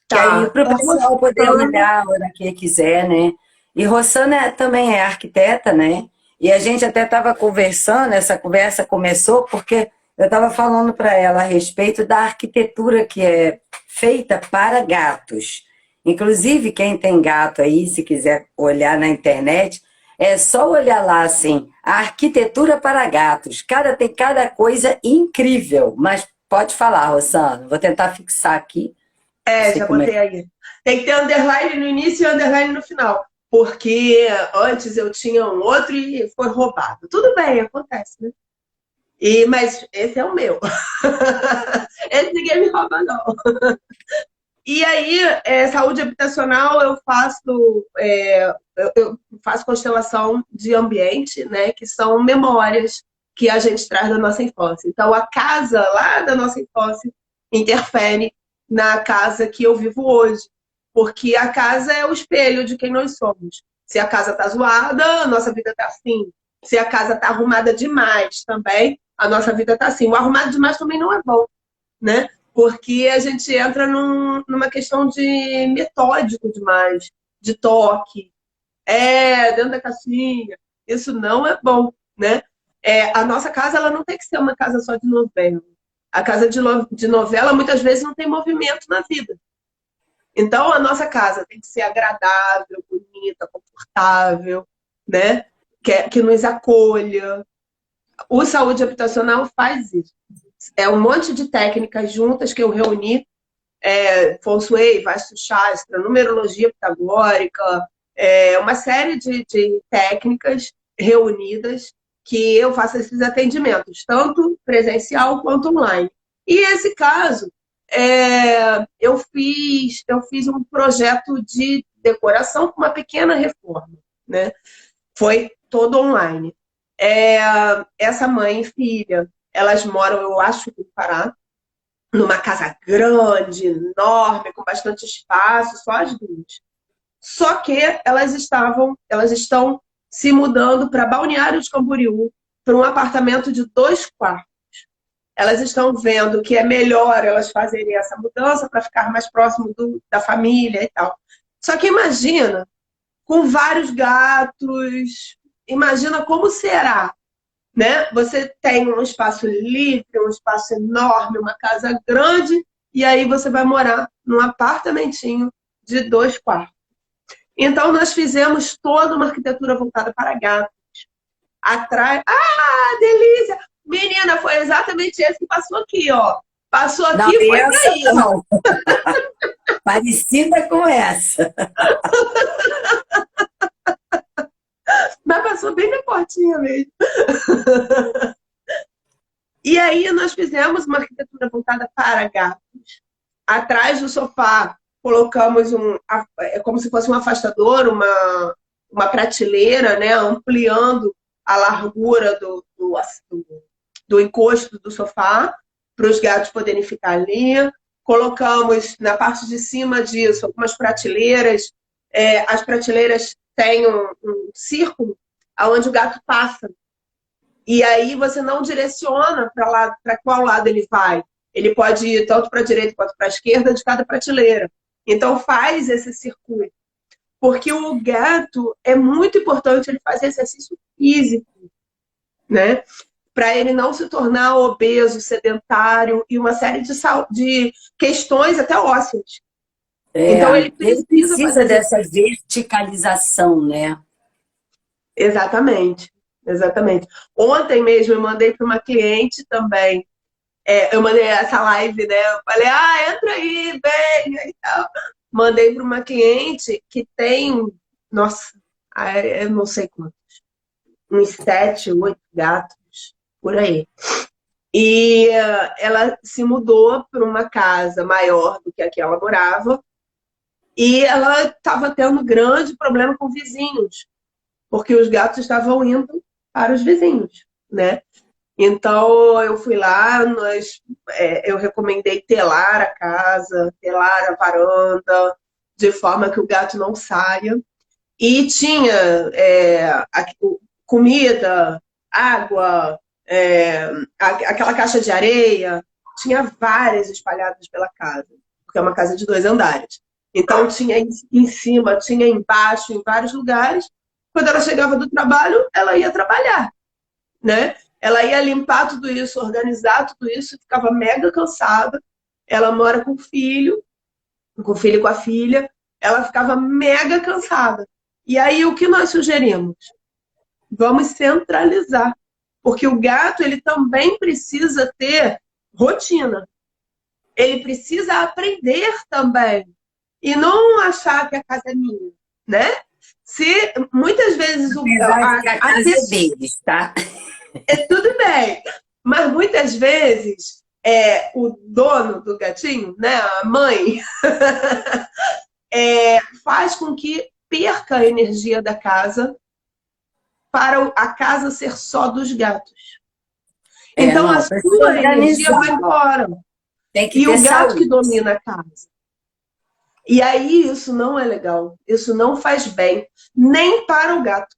Que aí Tá, para o é pessoal poder Rossana. olhar a hora que quiser, né? E Rossana também é arquiteta, né? E a gente até estava conversando, essa conversa começou porque eu estava falando para ela a respeito da arquitetura que é feita para gatos. Inclusive, quem tem gato aí, se quiser olhar na internet, é só olhar lá assim, a arquitetura para gatos. Tem cada coisa incrível. Mas pode falar, Rossana, vou tentar fixar aqui. Não sei Já como é. botei aí. Tem que ter underline no início e underline no final. Porque antes eu tinha um outro e foi roubado. Tudo bem, acontece, né? Mas esse é o meu. Esse ninguém me rouba, não. E aí, saúde habitacional, eu faço constelação de ambiente, né? Que são memórias que a gente traz da nossa infância. Então, a casa lá da nossa infância interfere na casa que eu vivo hoje. Porque a casa é o espelho de quem nós somos. Se a casa tá zoada, a nossa vida tá assim. Se a casa tá arrumada demais também, a nossa vida tá assim. O arrumado demais também não é bom, né? Porque a gente entra numa questão de metódico demais, de toque, dentro da caixinha. Isso não é bom, né? A nossa casa ela não tem que ser uma casa só de novela. A casa de novela muitas vezes não tem movimento na vida. Então a nossa casa tem que ser agradável, bonita, confortável, né? Que nos acolha. O saúde habitacional faz isso. É um monte de técnicas juntas que eu reuni, Feng Shui, Vastu Shastra, numerologia pitagórica, uma série de técnicas reunidas que eu faço esses atendimentos, tanto presencial quanto online. E esse caso, eu fiz um projeto de decoração com uma pequena reforma, né? Foi todo online. Essa mãe e filha, elas moram, eu acho, no Pará, numa casa grande, enorme, com bastante espaço, só as duas. Só que elas estão se mudando para Balneário de Camboriú, para um apartamento de 2 quartos. Elas estão vendo que é melhor elas fazerem essa mudança para ficar mais próximo da família e tal. Só que imagina, com vários gatos, imagina como será, né? Você tem um espaço livre, um espaço enorme, uma casa grande, e aí você vai morar num apartamentinho de 2 quartos. Então, nós fizemos toda uma arquitetura voltada para gatos. Atrás. Ah, delícia! Menina, foi exatamente esse que passou aqui, ó. Passou Não, aqui e foi para essa aí, ó. não. Parecida com essa. Mas passou bem na portinha mesmo. E aí nós fizemos uma arquitetura voltada para gatos. Atrás do sofá colocamos como se fosse um afastador, uma prateleira, né, ampliando a largura do encosto do sofá para os gatos poderem ficar ali. Colocamos na parte de cima disso algumas prateleiras. As prateleiras têm um círculo aonde o gato passa. E aí você não direciona para qual lado ele vai. Ele pode ir tanto para a direita quanto para a esquerda de cada prateleira. Então faz esse circuito. Porque o gato é muito importante ele fazer exercício físico, né? Para ele não se tornar obeso, sedentário e uma série de questões até ósseas. Então ele Ele precisa fazer precisa dessa exercício. verticalização, né? Exatamente. exatamente. Ontem mesmo eu mandei para uma cliente também. Eu mandei essa live, né? Eu falei, entra aí, venha e tal. Mandei para uma cliente que tem, nossa, eu não sei quanto, uns 7, 8 gatos, por aí. E ela se mudou para uma casa maior do que a que ela morava. E ela estava tendo grande problema com vizinhos, porque os gatos estavam indo para os vizinhos, né? Então eu fui lá, eu recomendei telar a casa, telar a varanda, de forma que o gato não saia. E tinha comida, água, aquela caixa de areia, tinha várias espalhadas pela casa, porque é uma casa de 2 andares. Então tinha em cima, tinha embaixo, em vários lugares. Quando ela chegava do trabalho, ela ia trabalhar, né? Ela ia limpar tudo isso, organizar tudo isso, ficava mega cansada. Ela mora com o filho e com a filha. Ela ficava mega cansada. E aí, o que nós sugerimos? Vamos centralizar. Porque o gato, ele também precisa ter rotina. Ele precisa aprender também. E não achar que a casa é minha, né? Se muitas vezes Apesar de que a casa é deles, tá? tudo bem, mas muitas vezes o dono do gatinho, né, a mãe, faz com que perca a energia da casa para a casa ser só dos gatos. Então a Não, precisa sua energia vai organizar. embora. Tem que E ter o gato que saúde. domina a casa. E aí isso não é legal. Isso não faz bem, nem para o gato.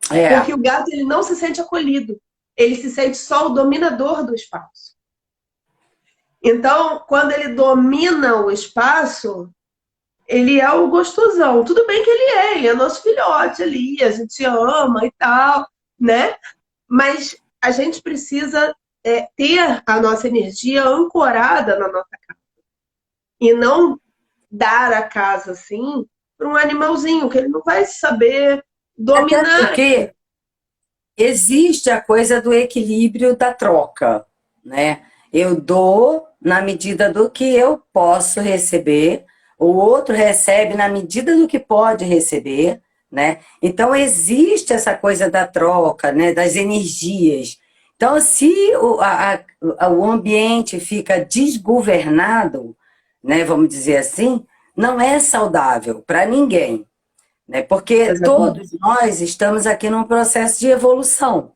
Porque É, o gato ele não se sente acolhido. Ele se sente só o dominador do espaço. Então, quando ele domina o espaço, ele é o gostosão. Tudo bem que ele é nosso filhote ali, a gente ama e tal, né? Mas a gente precisa ter a nossa energia ancorada na nossa casa. E não dar a casa assim para um animalzinho, que ele não vai saber até dominar. porque existe a coisa do equilíbrio da troca, né? Eu dou na medida do que eu posso receber, o outro recebe na medida do que pode receber, né? Então existe essa coisa da troca, né? Das energias. Então, se o ambiente fica desgovernado, né? Vamos dizer assim, não é saudável para ninguém, né? Porque Exatamente. todos nós estamos aqui num processo de evolução.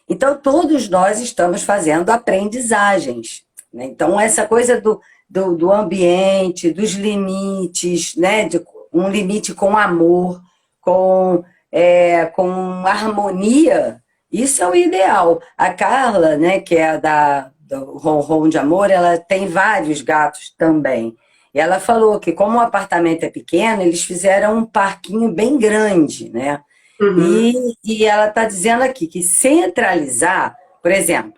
Então, todos nós estamos fazendo aprendizagens, né? Então, essa coisa do ambiente, dos limites, né? De um limite com amor, com harmonia, isso é o ideal. A Carla, né, que é do Ronron de Amor, ela tem vários gatos também. E ela falou que, como o apartamento é pequeno, eles fizeram um parquinho bem grande, né? Uhum. E ela está dizendo aqui que centralizar, por exemplo,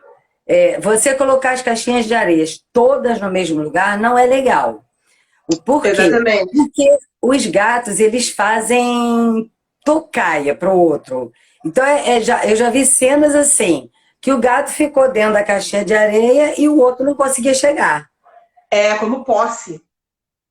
você colocar as caixinhas de areias todas no mesmo lugar não é legal. O porquê? Exatamente. Porque os gatos, eles fazem tocaia para o outro. Então, eu já vi cenas assim, que o gato ficou dentro da caixinha de areia e o outro não conseguia chegar. É como posse.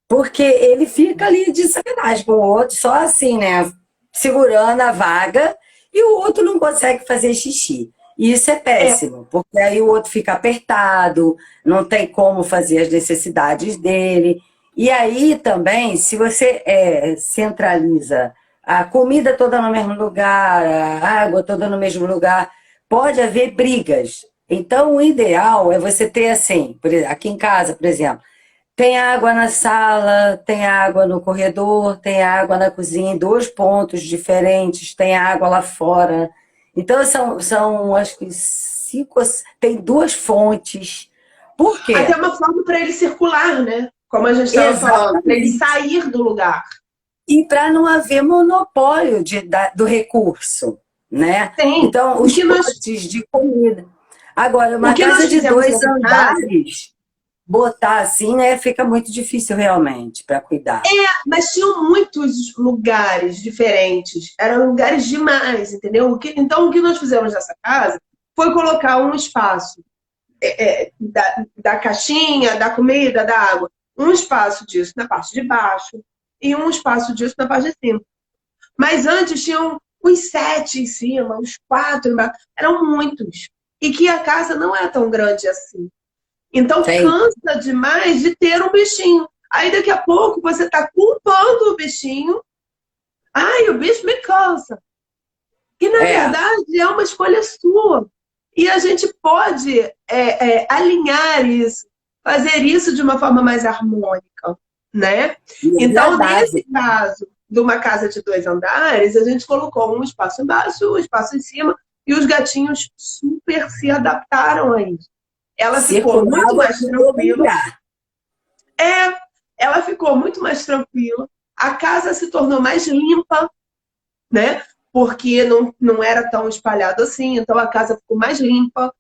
Porque ele fica ali de sacanagem com o outro, só assim, né? Segurando a vaga, e o outro não consegue fazer xixi. E isso é É, péssimo, porque aí o outro fica apertado, não tem como fazer as necessidades dele. E aí também, se você centraliza a comida toda no mesmo lugar, a água toda no mesmo lugar, pode haver brigas. Então, o ideal é você ter assim, aqui em casa, por exemplo, tem água na sala, tem água no corredor, tem água na cozinha, em 2 pontos diferentes, tem água lá fora. Então, são acho que 5, tem 2 fontes. Por até quê? uma forma para ele circular, né? Como a gente estava falando, para ele Exatamente. sair do lugar. E para não haver monopólio do recurso, né? Tem. Então, O os que nós, potes de comida. Agora, o uma que casa nós de fizemos dois lá em casa, andares. botar assim, né, fica muito difícil realmente para cuidar. Mas tinham muitos lugares diferentes, eram lugares demais, entendeu? Então, o que nós fizemos nessa casa foi colocar um espaço da caixinha, da comida, da água, um espaço disso na parte de baixo e um espaço disso na parte de cima. Mas antes tinham os 7 em cima, os 4 embaixo, eram muitos. E que a casa não é tão grande assim. Então Tem, cansa demais de ter um bichinho. Aí daqui a pouco você está culpando o bichinho. Ai, o bicho me cansa. Que na é, verdade é uma escolha sua. E a gente pode alinhar isso, fazer isso de uma forma mais harmônica, né? e Então, agradável. nesse caso de uma casa de 2 andares, a gente colocou um espaço embaixo, um espaço em cima, e os gatinhos super se adaptaram a isso. Ela ficou muito Circulava mais por todo tranquila. lugar. É, ela ficou muito mais tranquila. A casa se tornou mais limpa, né? Porque não era tão espalhado assim, então a casa ficou mais limpa.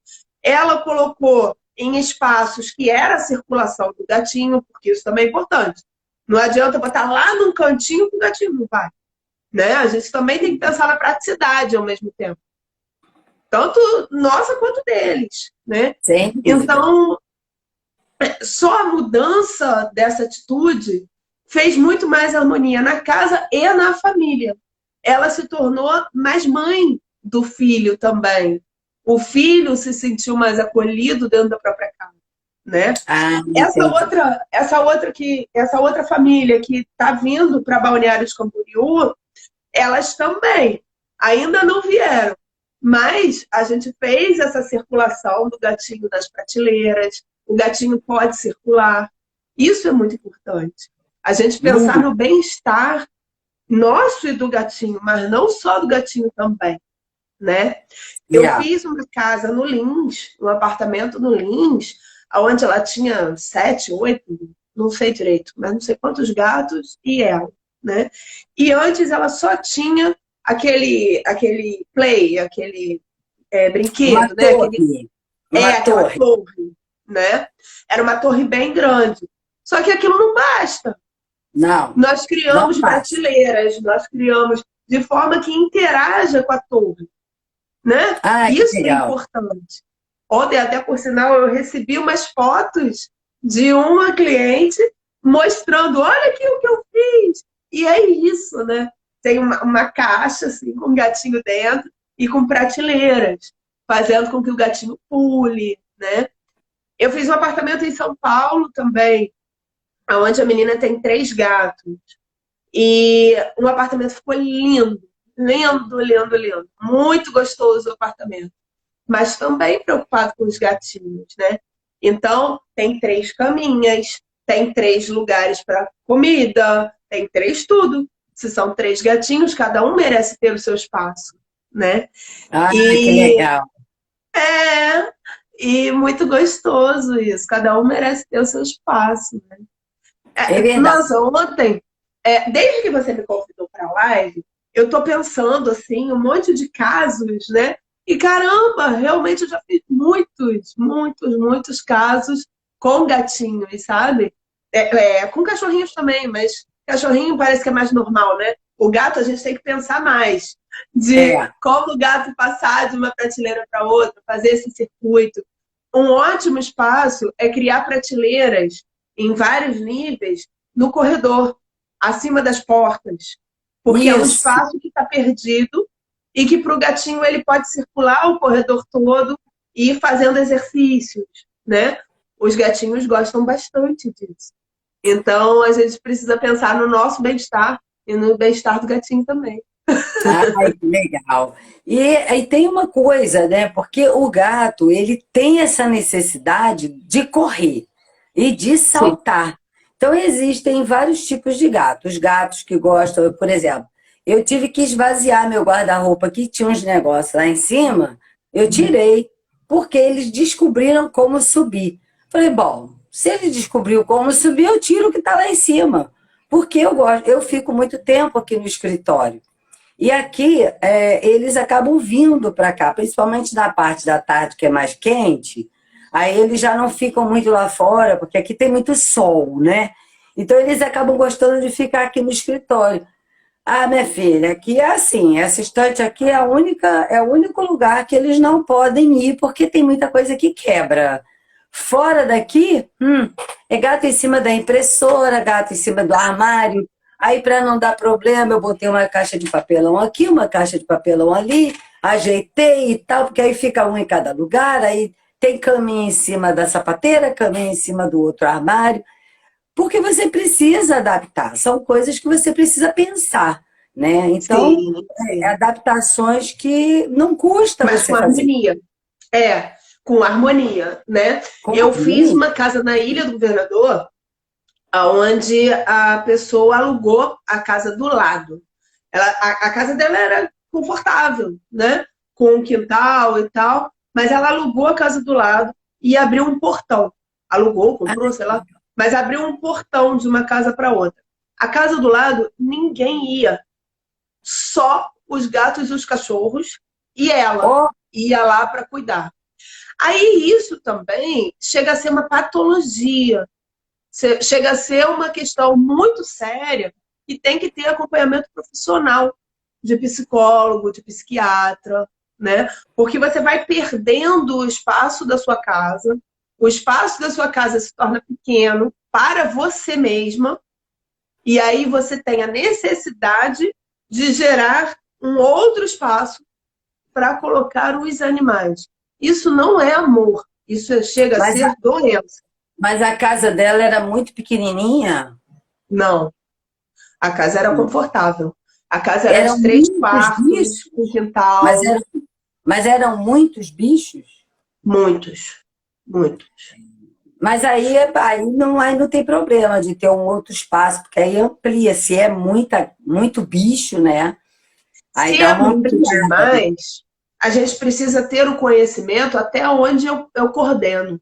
Ela colocou em espaços que era a circulação do gatinho, porque isso também é importante. Não adianta botar lá num cantinho que o gatinho não vai, né? A gente também tem que pensar na praticidade ao mesmo tempo, tanto nossa quanto deles, né? Sem dúvida. Então, só a mudança dessa atitude fez muito mais harmonia na casa e na família. Ela se tornou mais mãe do filho também. O filho se sentiu mais acolhido dentro da própria casa, né? Ah, Essa entendi. outra, essa outra família que está vindo para Balneário de Camboriú, elas também ainda não vieram. Mas a gente fez essa circulação do gatinho nas prateleiras, o gatinho pode circular. Isso é muito importante. A gente pensar Muito. no bem-estar nosso e do gatinho, mas não só do gatinho também, né? Eu Yeah. fiz uma casa no Lins, um apartamento no Lins, onde ela tinha 7, 8, não sei direito, mas não sei quantos gatos e ela, né? E antes ela só tinha aquele play, aquele Uma brinquedo, né? torre. Uma Aquela torre. torre, né? Era uma torre bem grande. Só que aquilo não basta. Não, Nós não criamos passa. prateleiras, nós criamos de forma que interaja com a torre, né? Ah, que Isso é legal. importante. Ontem, até por sinal, eu recebi umas fotos de uma cliente mostrando, olha aqui o que eu fiz. E é isso, né? Tem uma caixa assim, com um gatinho dentro e com prateleiras, fazendo com que o gatinho pule, né? Eu fiz um apartamento em São Paulo também, onde a menina tem 3 gatos. E um apartamento ficou lindo, lindo, lindo, lindo. Muito gostoso o apartamento, mas também preocupado com os gatinhos, né? Então, tem 3 caminhas, tem 3 lugares para comida, tem 3 tudo. Se são 3 gatinhos, cada um merece ter o seu espaço, né? Ah, que E legal. é, e muito gostoso isso, cada um merece ter o seu espaço, né? É verdade. Nossa, ontem, desde que você me convidou para a live, eu estou pensando assim, um monte de casos, né? E caramba, realmente eu já fiz muitos, muitos, muitos casos com gatinhos, sabe? Com cachorrinhos também, mas cachorrinho parece que é mais normal, né? O gato a gente tem que pensar mais de É. como o gato passar de uma prateleira para outra, fazer esse circuito. Um ótimo espaço é criar prateleiras em vários níveis no corredor, acima das portas, porque é um Isso. espaço que está perdido e que para o gatinho ele pode circular o corredor todo e ir fazendo exercícios, né? Os gatinhos gostam bastante disso. Então a gente precisa pensar no nosso bem-estar e no bem-estar do gatinho também. Ai, que legal. E tem uma coisa, né? Porque o gato, ele tem essa necessidade de correr e de Sim. saltar. Então, existem vários tipos de gatos. Os gatos que gostam, por exemplo, eu tive que esvaziar meu guarda-roupa, que tinha uns negócios lá em cima, eu tirei, porque eles descobriram como subir. Falei, bom, se ele descobriu como subir, eu tiro o que está lá em cima. Porque eu gosto, eu fico muito tempo aqui no escritório. E aqui eles acabam vindo para cá, principalmente na parte da tarde que é mais quente. Aí eles já não ficam muito lá fora, porque aqui tem muito sol, né? Então eles acabam gostando de ficar aqui no escritório. Ah, minha filha, aqui é assim, essa estante aqui é é o único lugar que eles não podem ir, porque tem muita coisa que quebra. Fora daqui, é gato em cima da impressora, gato em cima do armário. Aí, para não dar problema, eu botei uma caixa de papelão aqui, uma caixa de papelão ali, ajeitei e tal, porque aí fica um em cada lugar, aí tem caminho em cima da sapateira, caminho em cima do outro armário. Porque você precisa adaptar, são coisas que você precisa pensar, né? Então, Sim, é sim. adaptações que não custa Mas você com fazer. harmonia. É, com harmonia, né? Com Eu fiz harmonia. uma casa na Ilha do Governador, onde a pessoa alugou a casa do lado. A casa dela era confortável, né? Com um quintal e tal, mas ela alugou a casa do lado e abriu um portão. Alugou, comprou, sei lá, mas abriu um portão de uma casa para outra. A casa do lado, ninguém ia, só os gatos e os cachorros e ela Oh, ia lá para cuidar. Aí isso também chega a ser uma patologia, chega a ser uma questão muito séria e tem que ter acompanhamento profissional de psicólogo, de psiquiatra, né? Porque você vai perdendo o espaço da sua casa, o espaço da sua casa se torna pequeno para você mesma, e aí você tem a necessidade de gerar um outro espaço para colocar os animais. Isso não é amor, chega a mas, ser doença. mas a casa dela era muito pequenininha. Não, a casa era confortável. A casa era Eram de três muitos quartos, bichos, com mas, quintal, mas eram muitos bichos. muitos, muitos. Mas aí não tem problema de ter um outro espaço, porque aí amplia. Se é muito bicho, né? Aí Se dá é uma muito ampliada. demais, a gente precisa ter o conhecimento até onde eu coordeno.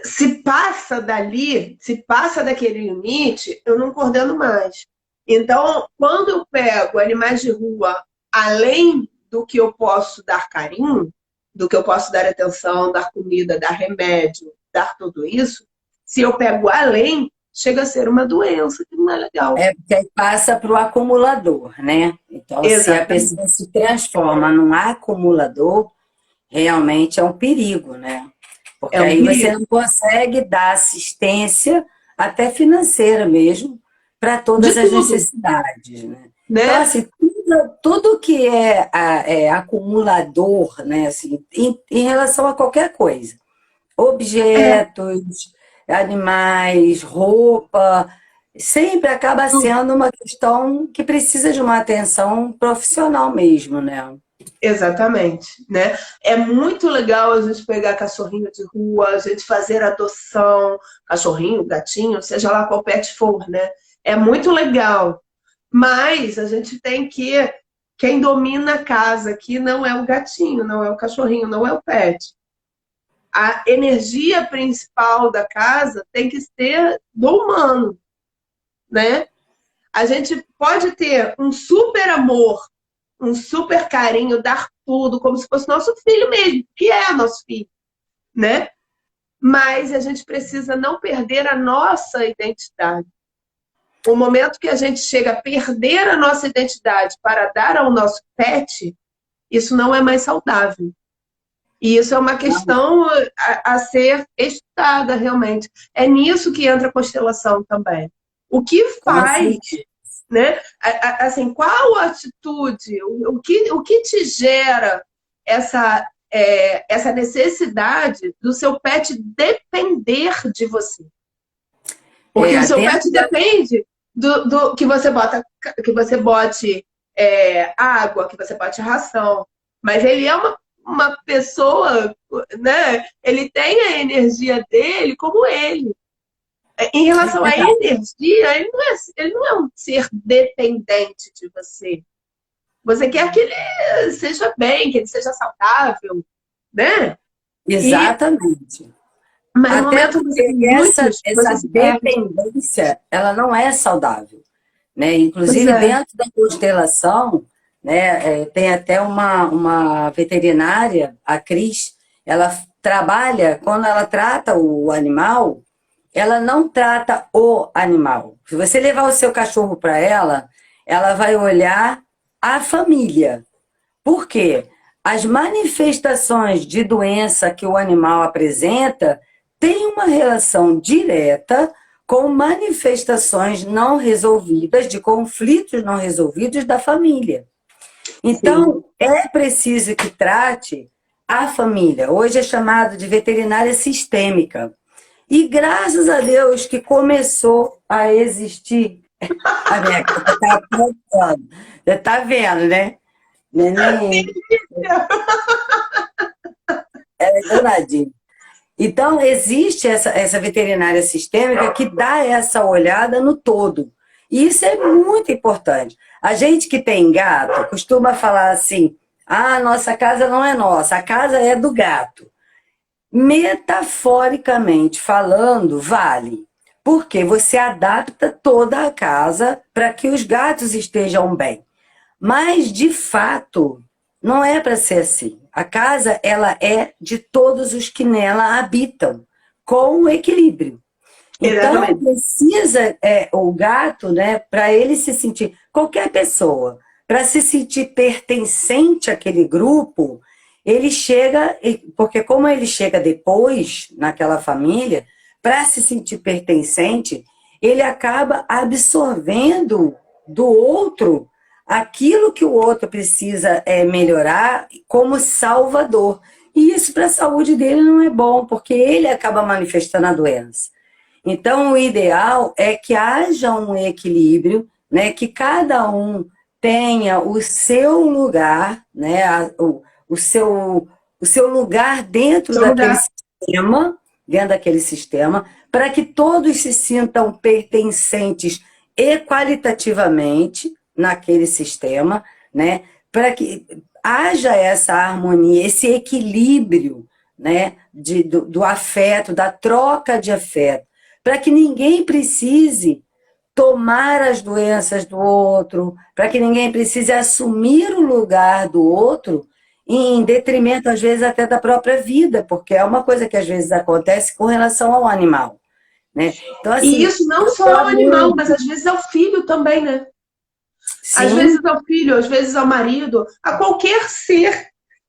Se passa dali, se passa daquele limite, eu não coordeno mais. Então, quando eu pego animais de rua, além do que eu posso dar carinho, do que eu posso dar atenção, dar comida, dar remédio, dar tudo isso, se eu pego além, chega a ser uma doença que não é legal. É porque aí passa para o acumulador, né? Então, se a Exatamente. pessoa se transforma num acumulador, realmente é um perigo, né? É Porque um aí você perigo. não consegue dar assistência, até financeira mesmo, para De todas as tudo, necessidades, né? Então, né? assim, tudo que é acumulador, né? Assim, em relação a qualquer coisa, É, objetos, animais, roupa, sempre acaba sendo uma questão que precisa de uma atenção profissional mesmo, né? exatamente, né? É muito legal a gente pegar cachorrinho de rua, a gente fazer adoção, cachorrinho, gatinho, seja lá qual pet for, né? É muito legal. Mas a gente tem que quem domina a casa aqui não é o gatinho, não é o cachorrinho, não é o pet. A energia principal da casa tem que ser do humano, né? A gente pode ter um super amor, um super carinho, dar tudo, como se fosse nosso filho mesmo, que é nosso filho, né? Mas a gente precisa não perder a nossa identidade. O momento que a gente chega a perder a nossa identidade para dar ao nosso pet, isso não é mais saudável. E isso é uma questão a ser estudada realmente. É nisso que entra a constelação também. O que Com faz, certeza. né? Assim, qual atitude, o que te gera essa necessidade do seu pet depender de você? Porque o seu Dentro pet da. depende do que você bote água, que você bote ração. Mas ele é uma pessoa, né? Ele tem a energia dele como ele. Em relação à energia, ele não é um ser dependente de você. Você quer que ele seja bem, que ele seja saudável, né? E, Exatamente. mas no Até momento que você porque tem essa, muitos, essa você se perde. dependência, ela não é saudável, né? Pois Inclusive, é. dentro da constelação, né, tem até uma veterinária, a Cris, ela trabalha, quando ela trata o animal, ela não trata o animal. Se você levar o seu cachorro para ela vai olhar a família. Por quê? As manifestações de doença que o animal apresenta têm uma relação direta com manifestações não resolvidas, de conflitos não resolvidos da família. Sim. Então, é preciso que trate a família. Hoje é chamado de veterinária sistêmica. E graças a Deus que começou a existir. A minha gata está apontando. Você está vendo, né? Neném, é danadinho. Então, existe essa veterinária sistêmica que dá essa olhada no todo. E isso é muito importante. A gente que tem gato costuma falar assim: ah, nossa casa não é nossa, a casa é do gato. Metaforicamente falando, vale. Porque você adapta toda a casa para que os gatos estejam bem. Mas, de fato, não é para ser assim. A casa, ela é de todos os que nela habitam, com equilíbrio. Então, Exatamente. precisa o gato, né, para ele se sentir, qualquer pessoa, para se sentir pertencente àquele grupo, ele chega, porque como ele chega depois naquela família, para se sentir pertencente, ele acaba absorvendo do outro aquilo que o outro precisa melhorar como salvador. E isso para a saúde dele não é bom, porque ele acaba manifestando a doença. Então, o ideal é que haja um equilíbrio, né, que cada um tenha o seu lugar, né, o seu lugar Seu lugar. dentro daquele sistema, para que todos se sintam pertencentes e qualitativamente naquele sistema, né, para que haja essa harmonia, esse equilíbrio, né, do afeto, da troca de afeto, para que ninguém precise tomar as doenças do outro, para que ninguém precise assumir o lugar do outro em detrimento, às vezes, até da própria vida, porque é uma coisa que às vezes acontece com relação ao animal, né? Então, E assim, isso não só ao animal, mas às vezes ao filho também, né? Às sim, vezes ao filho, às vezes ao marido, a qualquer ser,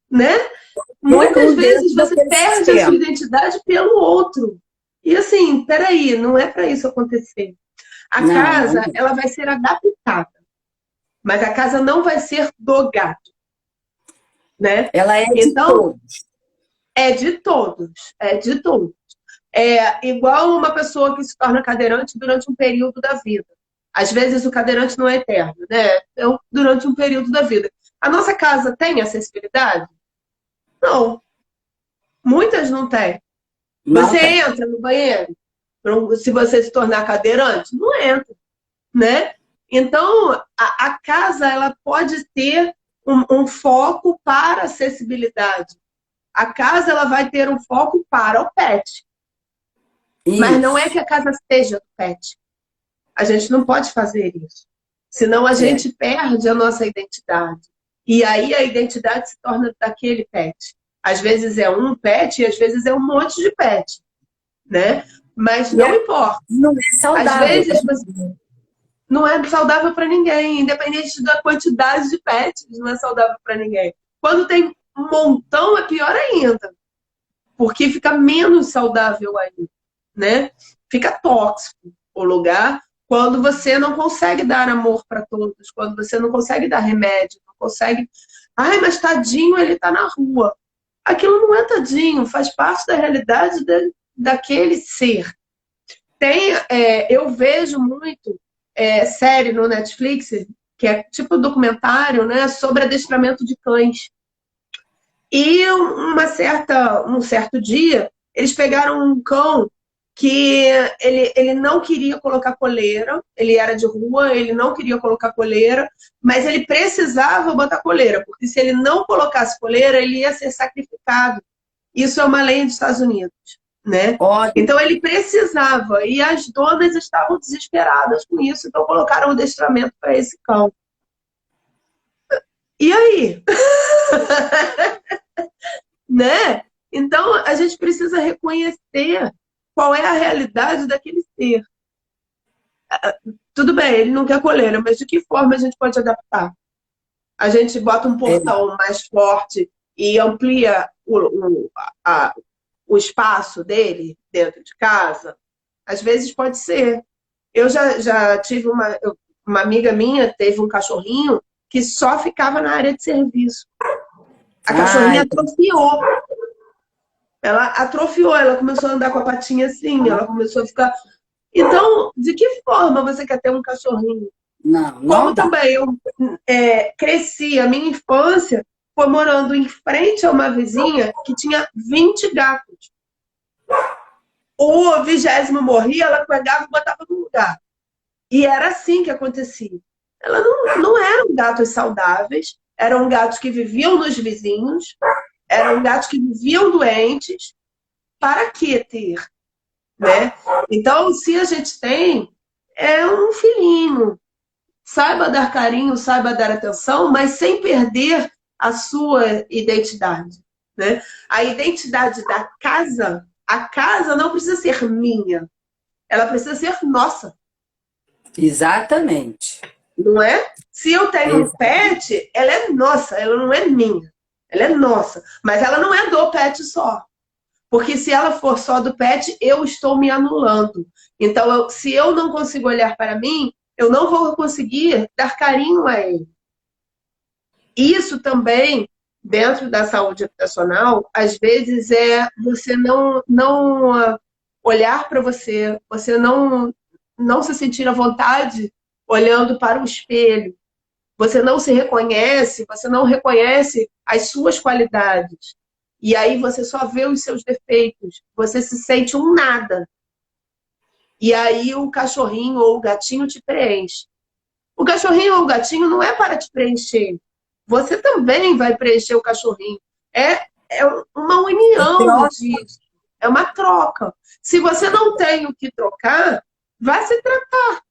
né? qualquer Muitas um dentro vezes você daquele perde a sua sistema. identidade pelo outro. E assim, peraí, não é para isso acontecer. A Não, não. casa, ela vai ser adaptada, mas a casa não vai ser do gato, né? Ela é de Então, todos. é de todos, é de todos. É igual uma pessoa que se torna cadeirante durante um período da vida. Às vezes o cadeirante não é eterno, né? Durante um período da vida. A nossa casa tem acessibilidade? Não, muitas não têm. Não Você tem. entra no banheiro, se você se tornar cadeirante? Não entra, né? Então, a casa ela pode ter um foco para acessibilidade. A casa ela vai ter um foco para o pet. Mas não é Isso. que a casa seja do pet. A gente não pode fazer isso. Senão a É. gente perde a nossa identidade. E aí a identidade se torna daquele pet. Às vezes é um pet e às vezes é um monte de pet, né? Mas E não importa. não é Às saudável. vezes não é saudável para ninguém, independente da quantidade de pets, não é saudável para ninguém. Quando tem um montão é pior ainda, porque fica menos saudável ainda, né? Fica tóxico o lugar quando você não consegue dar amor para todos, quando você não consegue dar remédio, não consegue. Ai, mas tadinho, ele está na rua. Aquilo não é tadinho, faz parte da realidade daquele ser. Eu vejo muito série no Netflix, que é tipo documentário, né, sobre adestramento de cães. E um certo dia, eles pegaram um cão que ele não queria colocar coleira, ele era de rua, ele não queria colocar coleira, mas ele precisava botar coleira, porque se ele não colocasse coleira, ele ia ser sacrificado. Isso é uma lei dos Estados Unidos, né? Olha, Então ele precisava, e as donas estavam desesperadas com isso, então colocaram o adestramento para esse cão. E aí? Né? Então, a gente precisa reconhecer qual é a realidade daquele ser. Tudo bem, ele não quer coleira, mas de que forma a gente pode adaptar? A gente bota um É, portão mais forte e amplia o espaço dele dentro de casa? Às vezes pode ser. Eu já tive uma amiga minha, teve um cachorrinho que só ficava na área de serviço. A cachorrinha ai, atrofiou. Ela atrofiou, ela começou a andar com a patinha assim, ela começou a ficar. Então, de que forma você quer ter um cachorrinho? não, não Como dá. também eu cresci, a minha infância foi morando em frente a uma vizinha que tinha 20 gatos. O 20º morria, ela pegava e botava no lugar. E era assim que acontecia. Ela não eram gatos saudáveis, eram gatos que viviam nos vizinhos, eram gatos que viviam doentes. Para que ter, né? Então, se a gente tem, é um filhinho. Saiba dar carinho, saiba dar atenção, mas sem perder a sua identidade, né? A identidade da casa, a casa não precisa ser minha, ela precisa ser nossa, Exatamente. não é? Se eu tenho um Exa- pet, ela é nossa, ela não é minha. Ela é nossa, mas ela não é do pet só. Porque se ela for só do pet, eu estou me anulando. Então, se eu não consigo olhar para mim, eu não vou conseguir dar carinho a ele. Isso também, dentro da saúde habitacional, às vezes é você não olhar para você, você não se sentir à vontade olhando para o espelho. Você não se reconhece, você não reconhece as suas qualidades. E aí você só vê os seus defeitos. Você se sente um nada. E aí o cachorrinho ou o gatinho te preenche. O cachorrinho ou o gatinho não é para te preencher. Você também vai preencher o cachorrinho. É uma É união troca, disso. É uma troca. Se você não tem o que trocar, vá se tratar.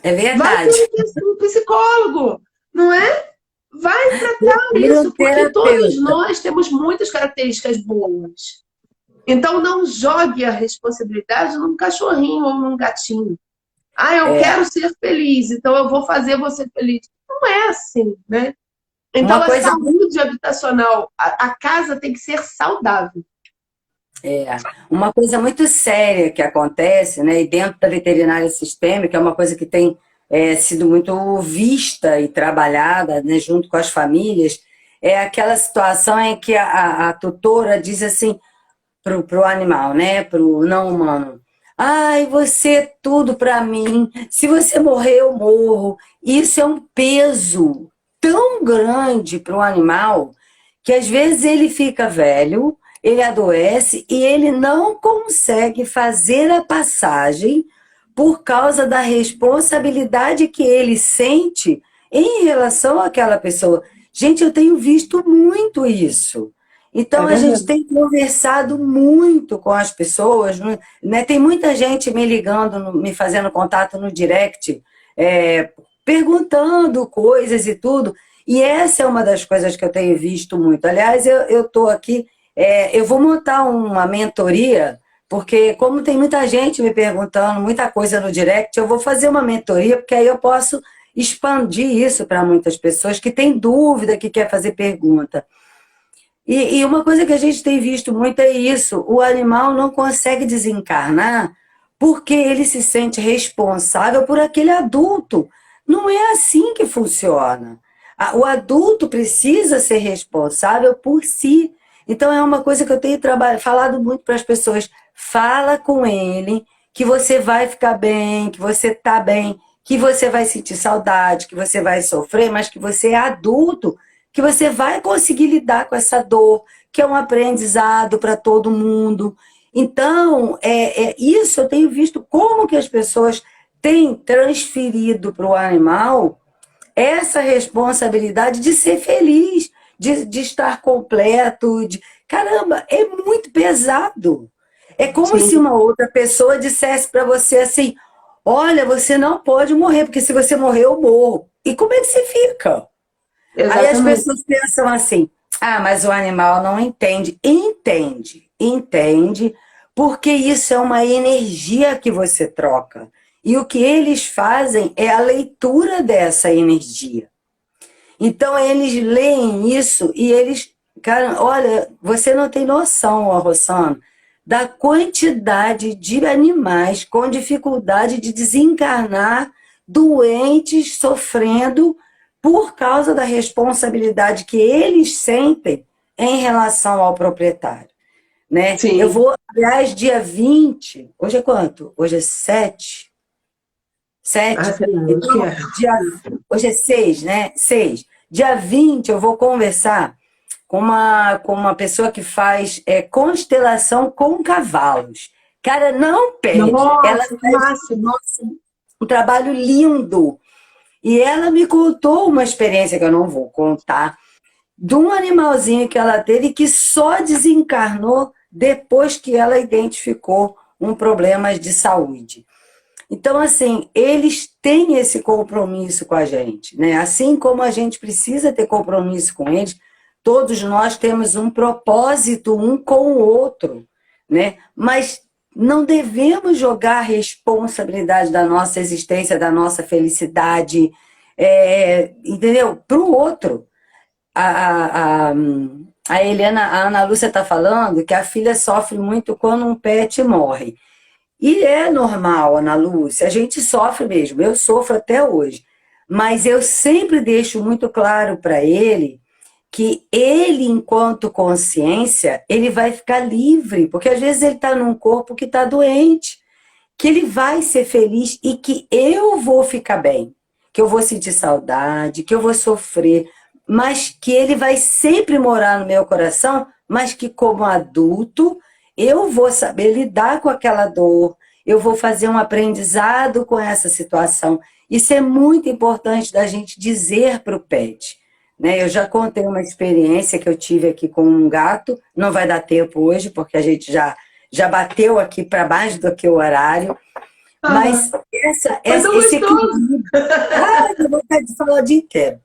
é Vai ter verdade. um psicólogo, não é? Vai tratar Procura um isso, porque todos terapeuta. nós temos muitas características boas. Então não jogue a responsabilidade num cachorrinho ou num gatinho. Ah, eu É, quero ser feliz, então eu vou fazer você feliz. Não é assim, né? Então uma a coisa saúde habitacional, a casa tem que ser saudável. Uma coisa muito séria que acontece, né, e dentro da veterinária sistêmica, é uma coisa que tem sido muito vista e trabalhada, né, junto com as famílias, é aquela situação em que a tutora diz assim para o animal, né, para o não humano: ai, você é tudo para mim, se você morrer, eu morro. Isso é um peso tão grande para o animal que às vezes ele fica velho, ele adoece e ele não consegue fazer a passagem por causa da responsabilidade que ele sente em relação àquela pessoa. Gente, eu tenho visto muito isso. É Então a gente verdade. tem conversado muito com as pessoas, né? Tem muita gente me ligando, me fazendo contato no direct, é, perguntando coisas e tudo. E essa é uma das coisas que eu tenho visto muito. Aliás, eu estou aqui, eu vou montar uma mentoria, porque como tem muita gente me perguntando, muita coisa no direct, eu vou fazer uma mentoria, porque aí eu posso expandir isso para muitas pessoas que têm dúvida, que quer fazer pergunta. E uma coisa que a gente tem visto muito é isso: o animal não consegue desencarnar porque ele se sente responsável por aquele adulto. Não é assim que funciona. O adulto precisa ser responsável por si. Então é uma coisa que eu tenho falado muito para as pessoas. Fala com ele que você vai ficar bem, que você está bem, que você vai sentir saudade, que você vai sofrer, mas que você é adulto, que você vai conseguir lidar com essa dor, que é um aprendizado para todo mundo. Então, isso eu tenho visto como que as pessoas têm transferido para o animal essa responsabilidade de ser feliz, de estar completo. Caramba, é muito pesado. É como se Sim, uma outra pessoa dissesse para você assim: olha, você não pode morrer, porque se você morrer, eu morro. E como é que você fica? Aí as exatamente. pessoas pensam assim: Ah, mas o animal não entende. Entende, porque isso é uma energia que você troca. E o que eles fazem é a leitura dessa energia. Então eles leem isso e eles, cara, olha, você não tem noção, ó, Rossano, da quantidade de animais com dificuldade de desencarnar, doentes, sofrendo por causa da responsabilidade que eles sentem em relação ao proprietário, né? Eu Sim. vou, aliás, dia 20. Hoje é quanto? Hoje é 7. Ah, 7. sei lá, acho que Então, é. hoje é 6, né? 6. Dia 20 eu vou conversar com uma pessoa que faz constelação com cavalos. Cara, não perde. Ela Nossa, que faz, massa. nossa, um trabalho lindo. E ela me contou uma experiência que eu não vou contar, de um animalzinho que ela teve que só desencarnou depois que ela identificou um problema de saúde. Então, assim, eles têm esse compromisso com a gente, né? Assim como a gente precisa ter compromisso com eles, todos nós temos um propósito um com o outro, né? Mas não devemos jogar a responsabilidade da nossa existência, da nossa felicidade, entendeu? Para o outro. A, a, a Helena, a Ana Lúcia está falando que a filha sofre muito quando um pet morre. E é normal, Ana Lúcia, a gente sofre mesmo, eu sofro até hoje. Mas eu sempre deixo muito claro para ele que ele, enquanto consciência, ele vai ficar livre, porque às vezes ele está num corpo que está doente, que ele vai ser feliz e que eu vou ficar bem, que eu vou sentir saudade, que eu vou sofrer, mas que ele vai sempre morar no meu coração, mas que como adulto eu vou saber lidar com aquela dor, eu vou fazer um aprendizado com essa situação. Isso é muito importante da gente dizer para o pet. Né? Eu já contei uma experiência que eu tive aqui com um gato, não vai dar tempo hoje, porque a gente já bateu aqui para mais do que o horário, Aham. mas Foi tão esse gostoso. equilíbrio. Ah, eu vou vontade de falar o dia inteiro.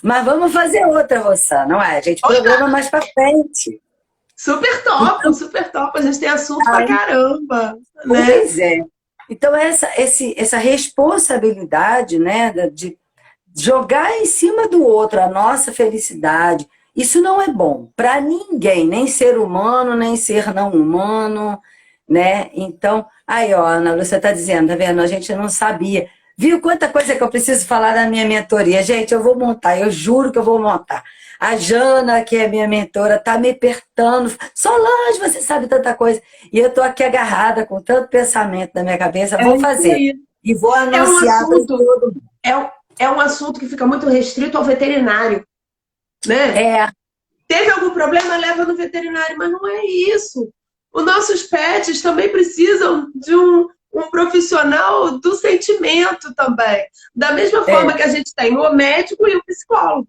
Mas vamos fazer outra, Rossana, não é? A gente programa mais para frente. Super top, Então, super top. A gente tem assunto pra caramba, né? pois é. Então, essa responsabilidade, né, de jogar em cima do outro a nossa felicidade, isso não é bom para ninguém, nem ser humano, nem ser não humano, né? Então, aí, ó, Ana Lúcia está dizendo, tá vendo? A gente não sabia. Viu quanta coisa que eu preciso falar na minha mentoria? Gente, eu vou montar, eu juro que eu vou montar. A Jana, que é minha mentora, tá me apertando. Solange, você sabe tanta coisa. E eu tô aqui agarrada com tanto pensamento na minha cabeça. É Vou isso fazer. aí. E vou É um anunciar para assunto, todo mundo. é um assunto que fica muito restrito ao veterinário, né? É, Teve algum problema, leva no veterinário, mas não é isso. Os nossos pets também precisam de um profissional do sentimento também. Da mesma forma é, que a gente tem o médico e o psicólogo,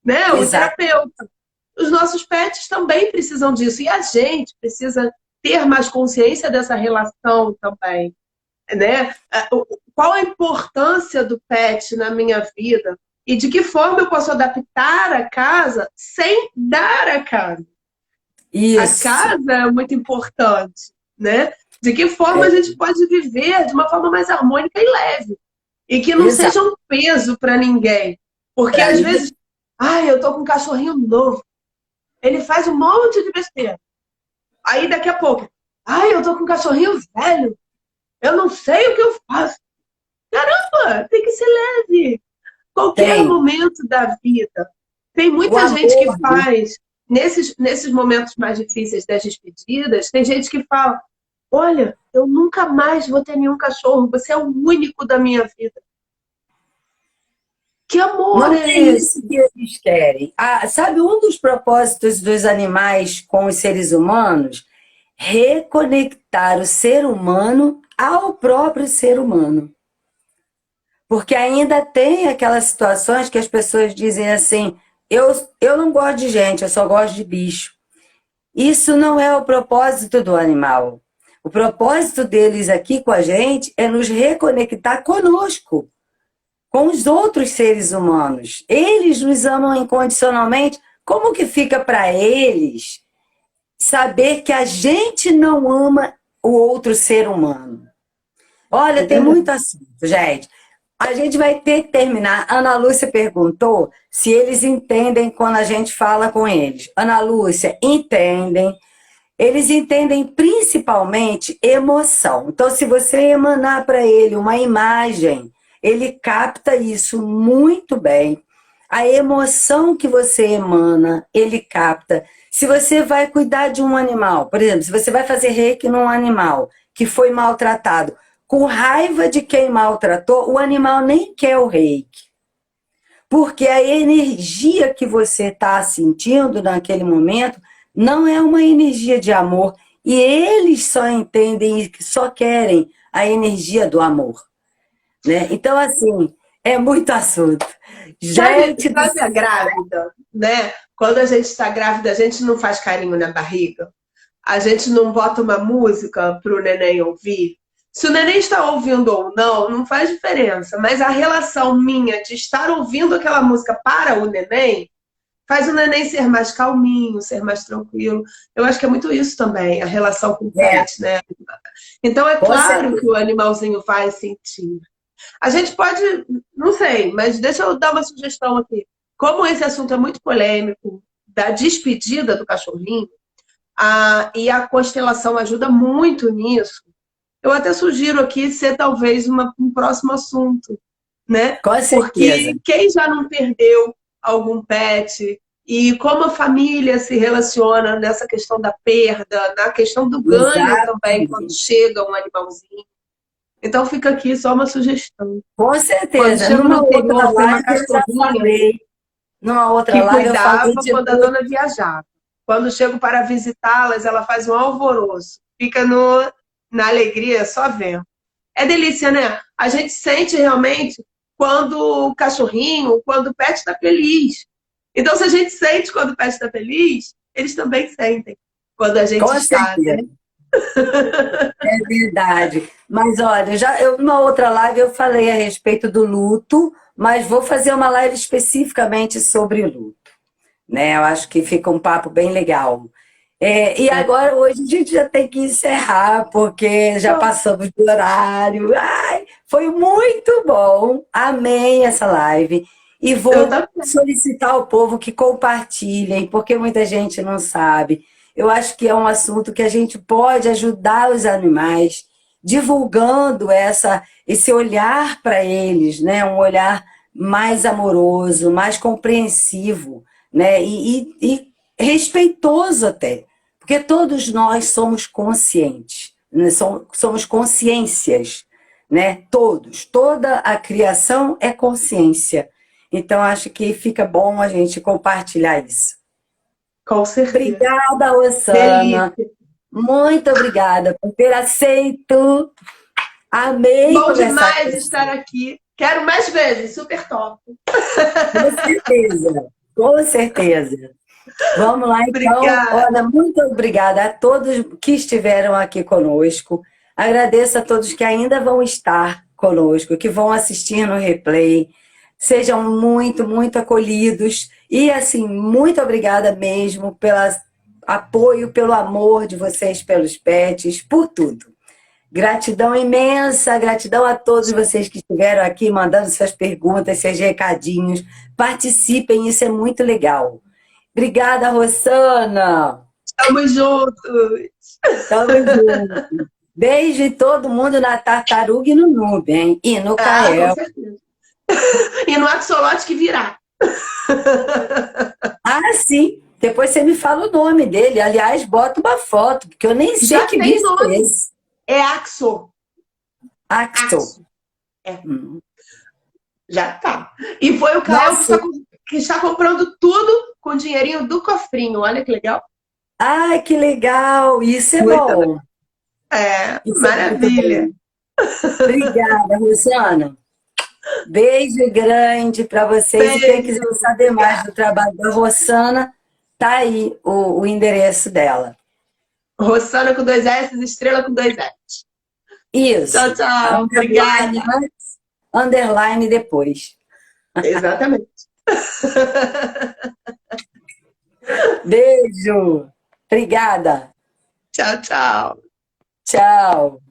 né? O exato. terapeuta. Os nossos pets também precisam disso. E a gente precisa ter mais consciência dessa relação também, né? Qual a importância do pet na minha vida e de que forma eu posso adaptar a casa sem dar a casa. A Isso. casa é muito importante, né? De que forma a É, gente pode viver de uma forma mais harmônica e leve e que não exato. seja um peso para ninguém, porque Para às ninguém. vezes, ai, eu tô com um cachorrinho novo, ele faz um monte de besteira. Aí daqui a pouco, ai, eu tô com um cachorrinho velho, eu não sei o que eu faço. Caramba, tem que ser leve. Qualquer Tem. momento da vida. Tem O muita gente que amor, né? faz, nesses momentos mais difíceis das despedidas, tem gente que fala: Olha, eu nunca mais vou ter nenhum cachorro, você é o único da minha vida. Que amor Não é é isso esse? que eles querem. Ah, sabe, um dos propósitos dos animais com os seres humanos? Reconectar o ser humano ao próprio ser humano. Porque ainda tem aquelas situações que as pessoas dizem assim: eu não gosto de gente, eu só gosto de bicho. Isso não é o propósito do animal. O propósito deles aqui com a gente é nos reconectar conosco, com os outros seres humanos. Eles nos amam incondicionalmente como que fica para eles saber que a gente não ama o outro ser humano? Olha, É tem verdade. muito assunto, gente. A gente vai ter que terminar. Ana Lúcia perguntou se eles entendem quando a gente fala com eles. Ana Lúcia, entendem. Eles entendem principalmente emoção. Então, se você emanar para ele uma imagem, ele capta isso muito bem. A emoção que você emana, ele capta. Se você vai cuidar de um animal, por exemplo, se você vai fazer reiki num animal que foi maltratado, com raiva de quem maltratou, o animal nem quer o reiki. Porque a energia que você está sentindo naquele momento não é uma energia de amor. E eles só entendem e só querem a energia do amor. Né? Então, assim, é muito assunto. Gente do Sabe a céu. grávida, né? Quando a gente está grávida, a gente não faz carinho na barriga. A gente não bota uma música para o neném ouvir. Se o neném está ouvindo ou não, não faz diferença. Mas a relação minha de estar ouvindo aquela música para o neném faz o neném ser mais calminho, ser mais tranquilo. Eu acho que é muito isso também, a relação com o É, pet, né? Então é com claro que certeza. o animalzinho vai sentir. A gente pode, não sei, mas deixa eu dar uma sugestão aqui. Como esse assunto é muito polêmico, da despedida do cachorrinho, e a constelação ajuda muito nisso, eu até sugiro aqui ser talvez um próximo assunto, né? Com certeza. Porque quem já não perdeu algum pet e como a família se relaciona nessa questão da perda, na questão do ganho também, quando Exatamente. chega um animalzinho. Então fica aqui só uma sugestão. Com Quando certeza. chego no Numa outra interior, tem uma live eu já cachorrinha falei. Numa outra que live eu falei cuidava de quando a dona viajava. Quando chego para visitá-las, ela faz um alvoroço. Fica na alegria só vendo. É delícia, né? A gente sente realmente quando o cachorrinho, quando o pet está feliz. Então, se a gente sente quando o pet está feliz, eles também sentem quando a gente Com está, né? certeza. É verdade. Mas olha, numa outra live eu falei a respeito do luto, mas vou fazer uma live especificamente sobre luto. Né? Eu acho que fica um papo bem legal. E agora, hoje, a gente já tem que encerrar, porque já passamos do horário. Ai, foi muito bom. Amei essa live. E Eu vou também. solicitar ao povo que compartilhem, porque muita gente não sabe. Eu acho que é um assunto que a gente pode ajudar os animais, divulgando esse olhar para eles, né? Um olhar mais amoroso, mais compreensivo, né? E respeitoso até, porque todos nós somos conscientes, né? Somos consciências, né? Todos, toda a criação é consciência. Então, acho que fica bom a gente compartilhar isso. Com certeza. Obrigada, Rosana. Delícia. Muito obrigada por ter aceito. Amei Bom conversar com demais você. estar aqui. Quero mais vezes, super top. Com certeza, com certeza. Vamos lá, então. Obrigada. Olha, muito obrigada a todos que estiveram aqui conosco. Agradeço a todos que ainda vão estar conosco, que vão assistir no replay. Sejam muito, muito acolhidos. E, assim, muito obrigada mesmo pelo apoio, pelo amor de vocês pelos pets, por tudo. Gratidão imensa, gratidão a todos vocês que estiveram aqui mandando suas perguntas, seus recadinhos. Participem, isso é muito legal. Obrigada, Rosana. Tamo juntos. Tamo junto. Beijo em todo mundo na Tartaruga e no Nube, hein? E no Ah, com Kael. certeza. E no axolote que virá. Ah, sim. Depois você me fala o nome dele. Aliás, bota uma foto, porque eu nem sei Já que tem bicho é nome. esse. É Axo. Axel. Axo. É, Hum. já tá. E foi o Kael Nossa. que está comprando tudo com o dinheirinho do cofrinho. Olha que legal. Ai, que legal. Isso é Muito legal. bom. É, Isso é muito maravilha. bom. Obrigada, Rosana. Beijo grande para vocês. E quem quiser Beijo. saber mais do Obrigada. trabalho da Rosana, tá aí o endereço dela. Rossana com dois S, estrela com dois S. Tchau, Isso. tchau. Underline Obrigada. antes, underline depois. Exatamente. Beijo. Obrigada. Tchau, tchau. Tchau.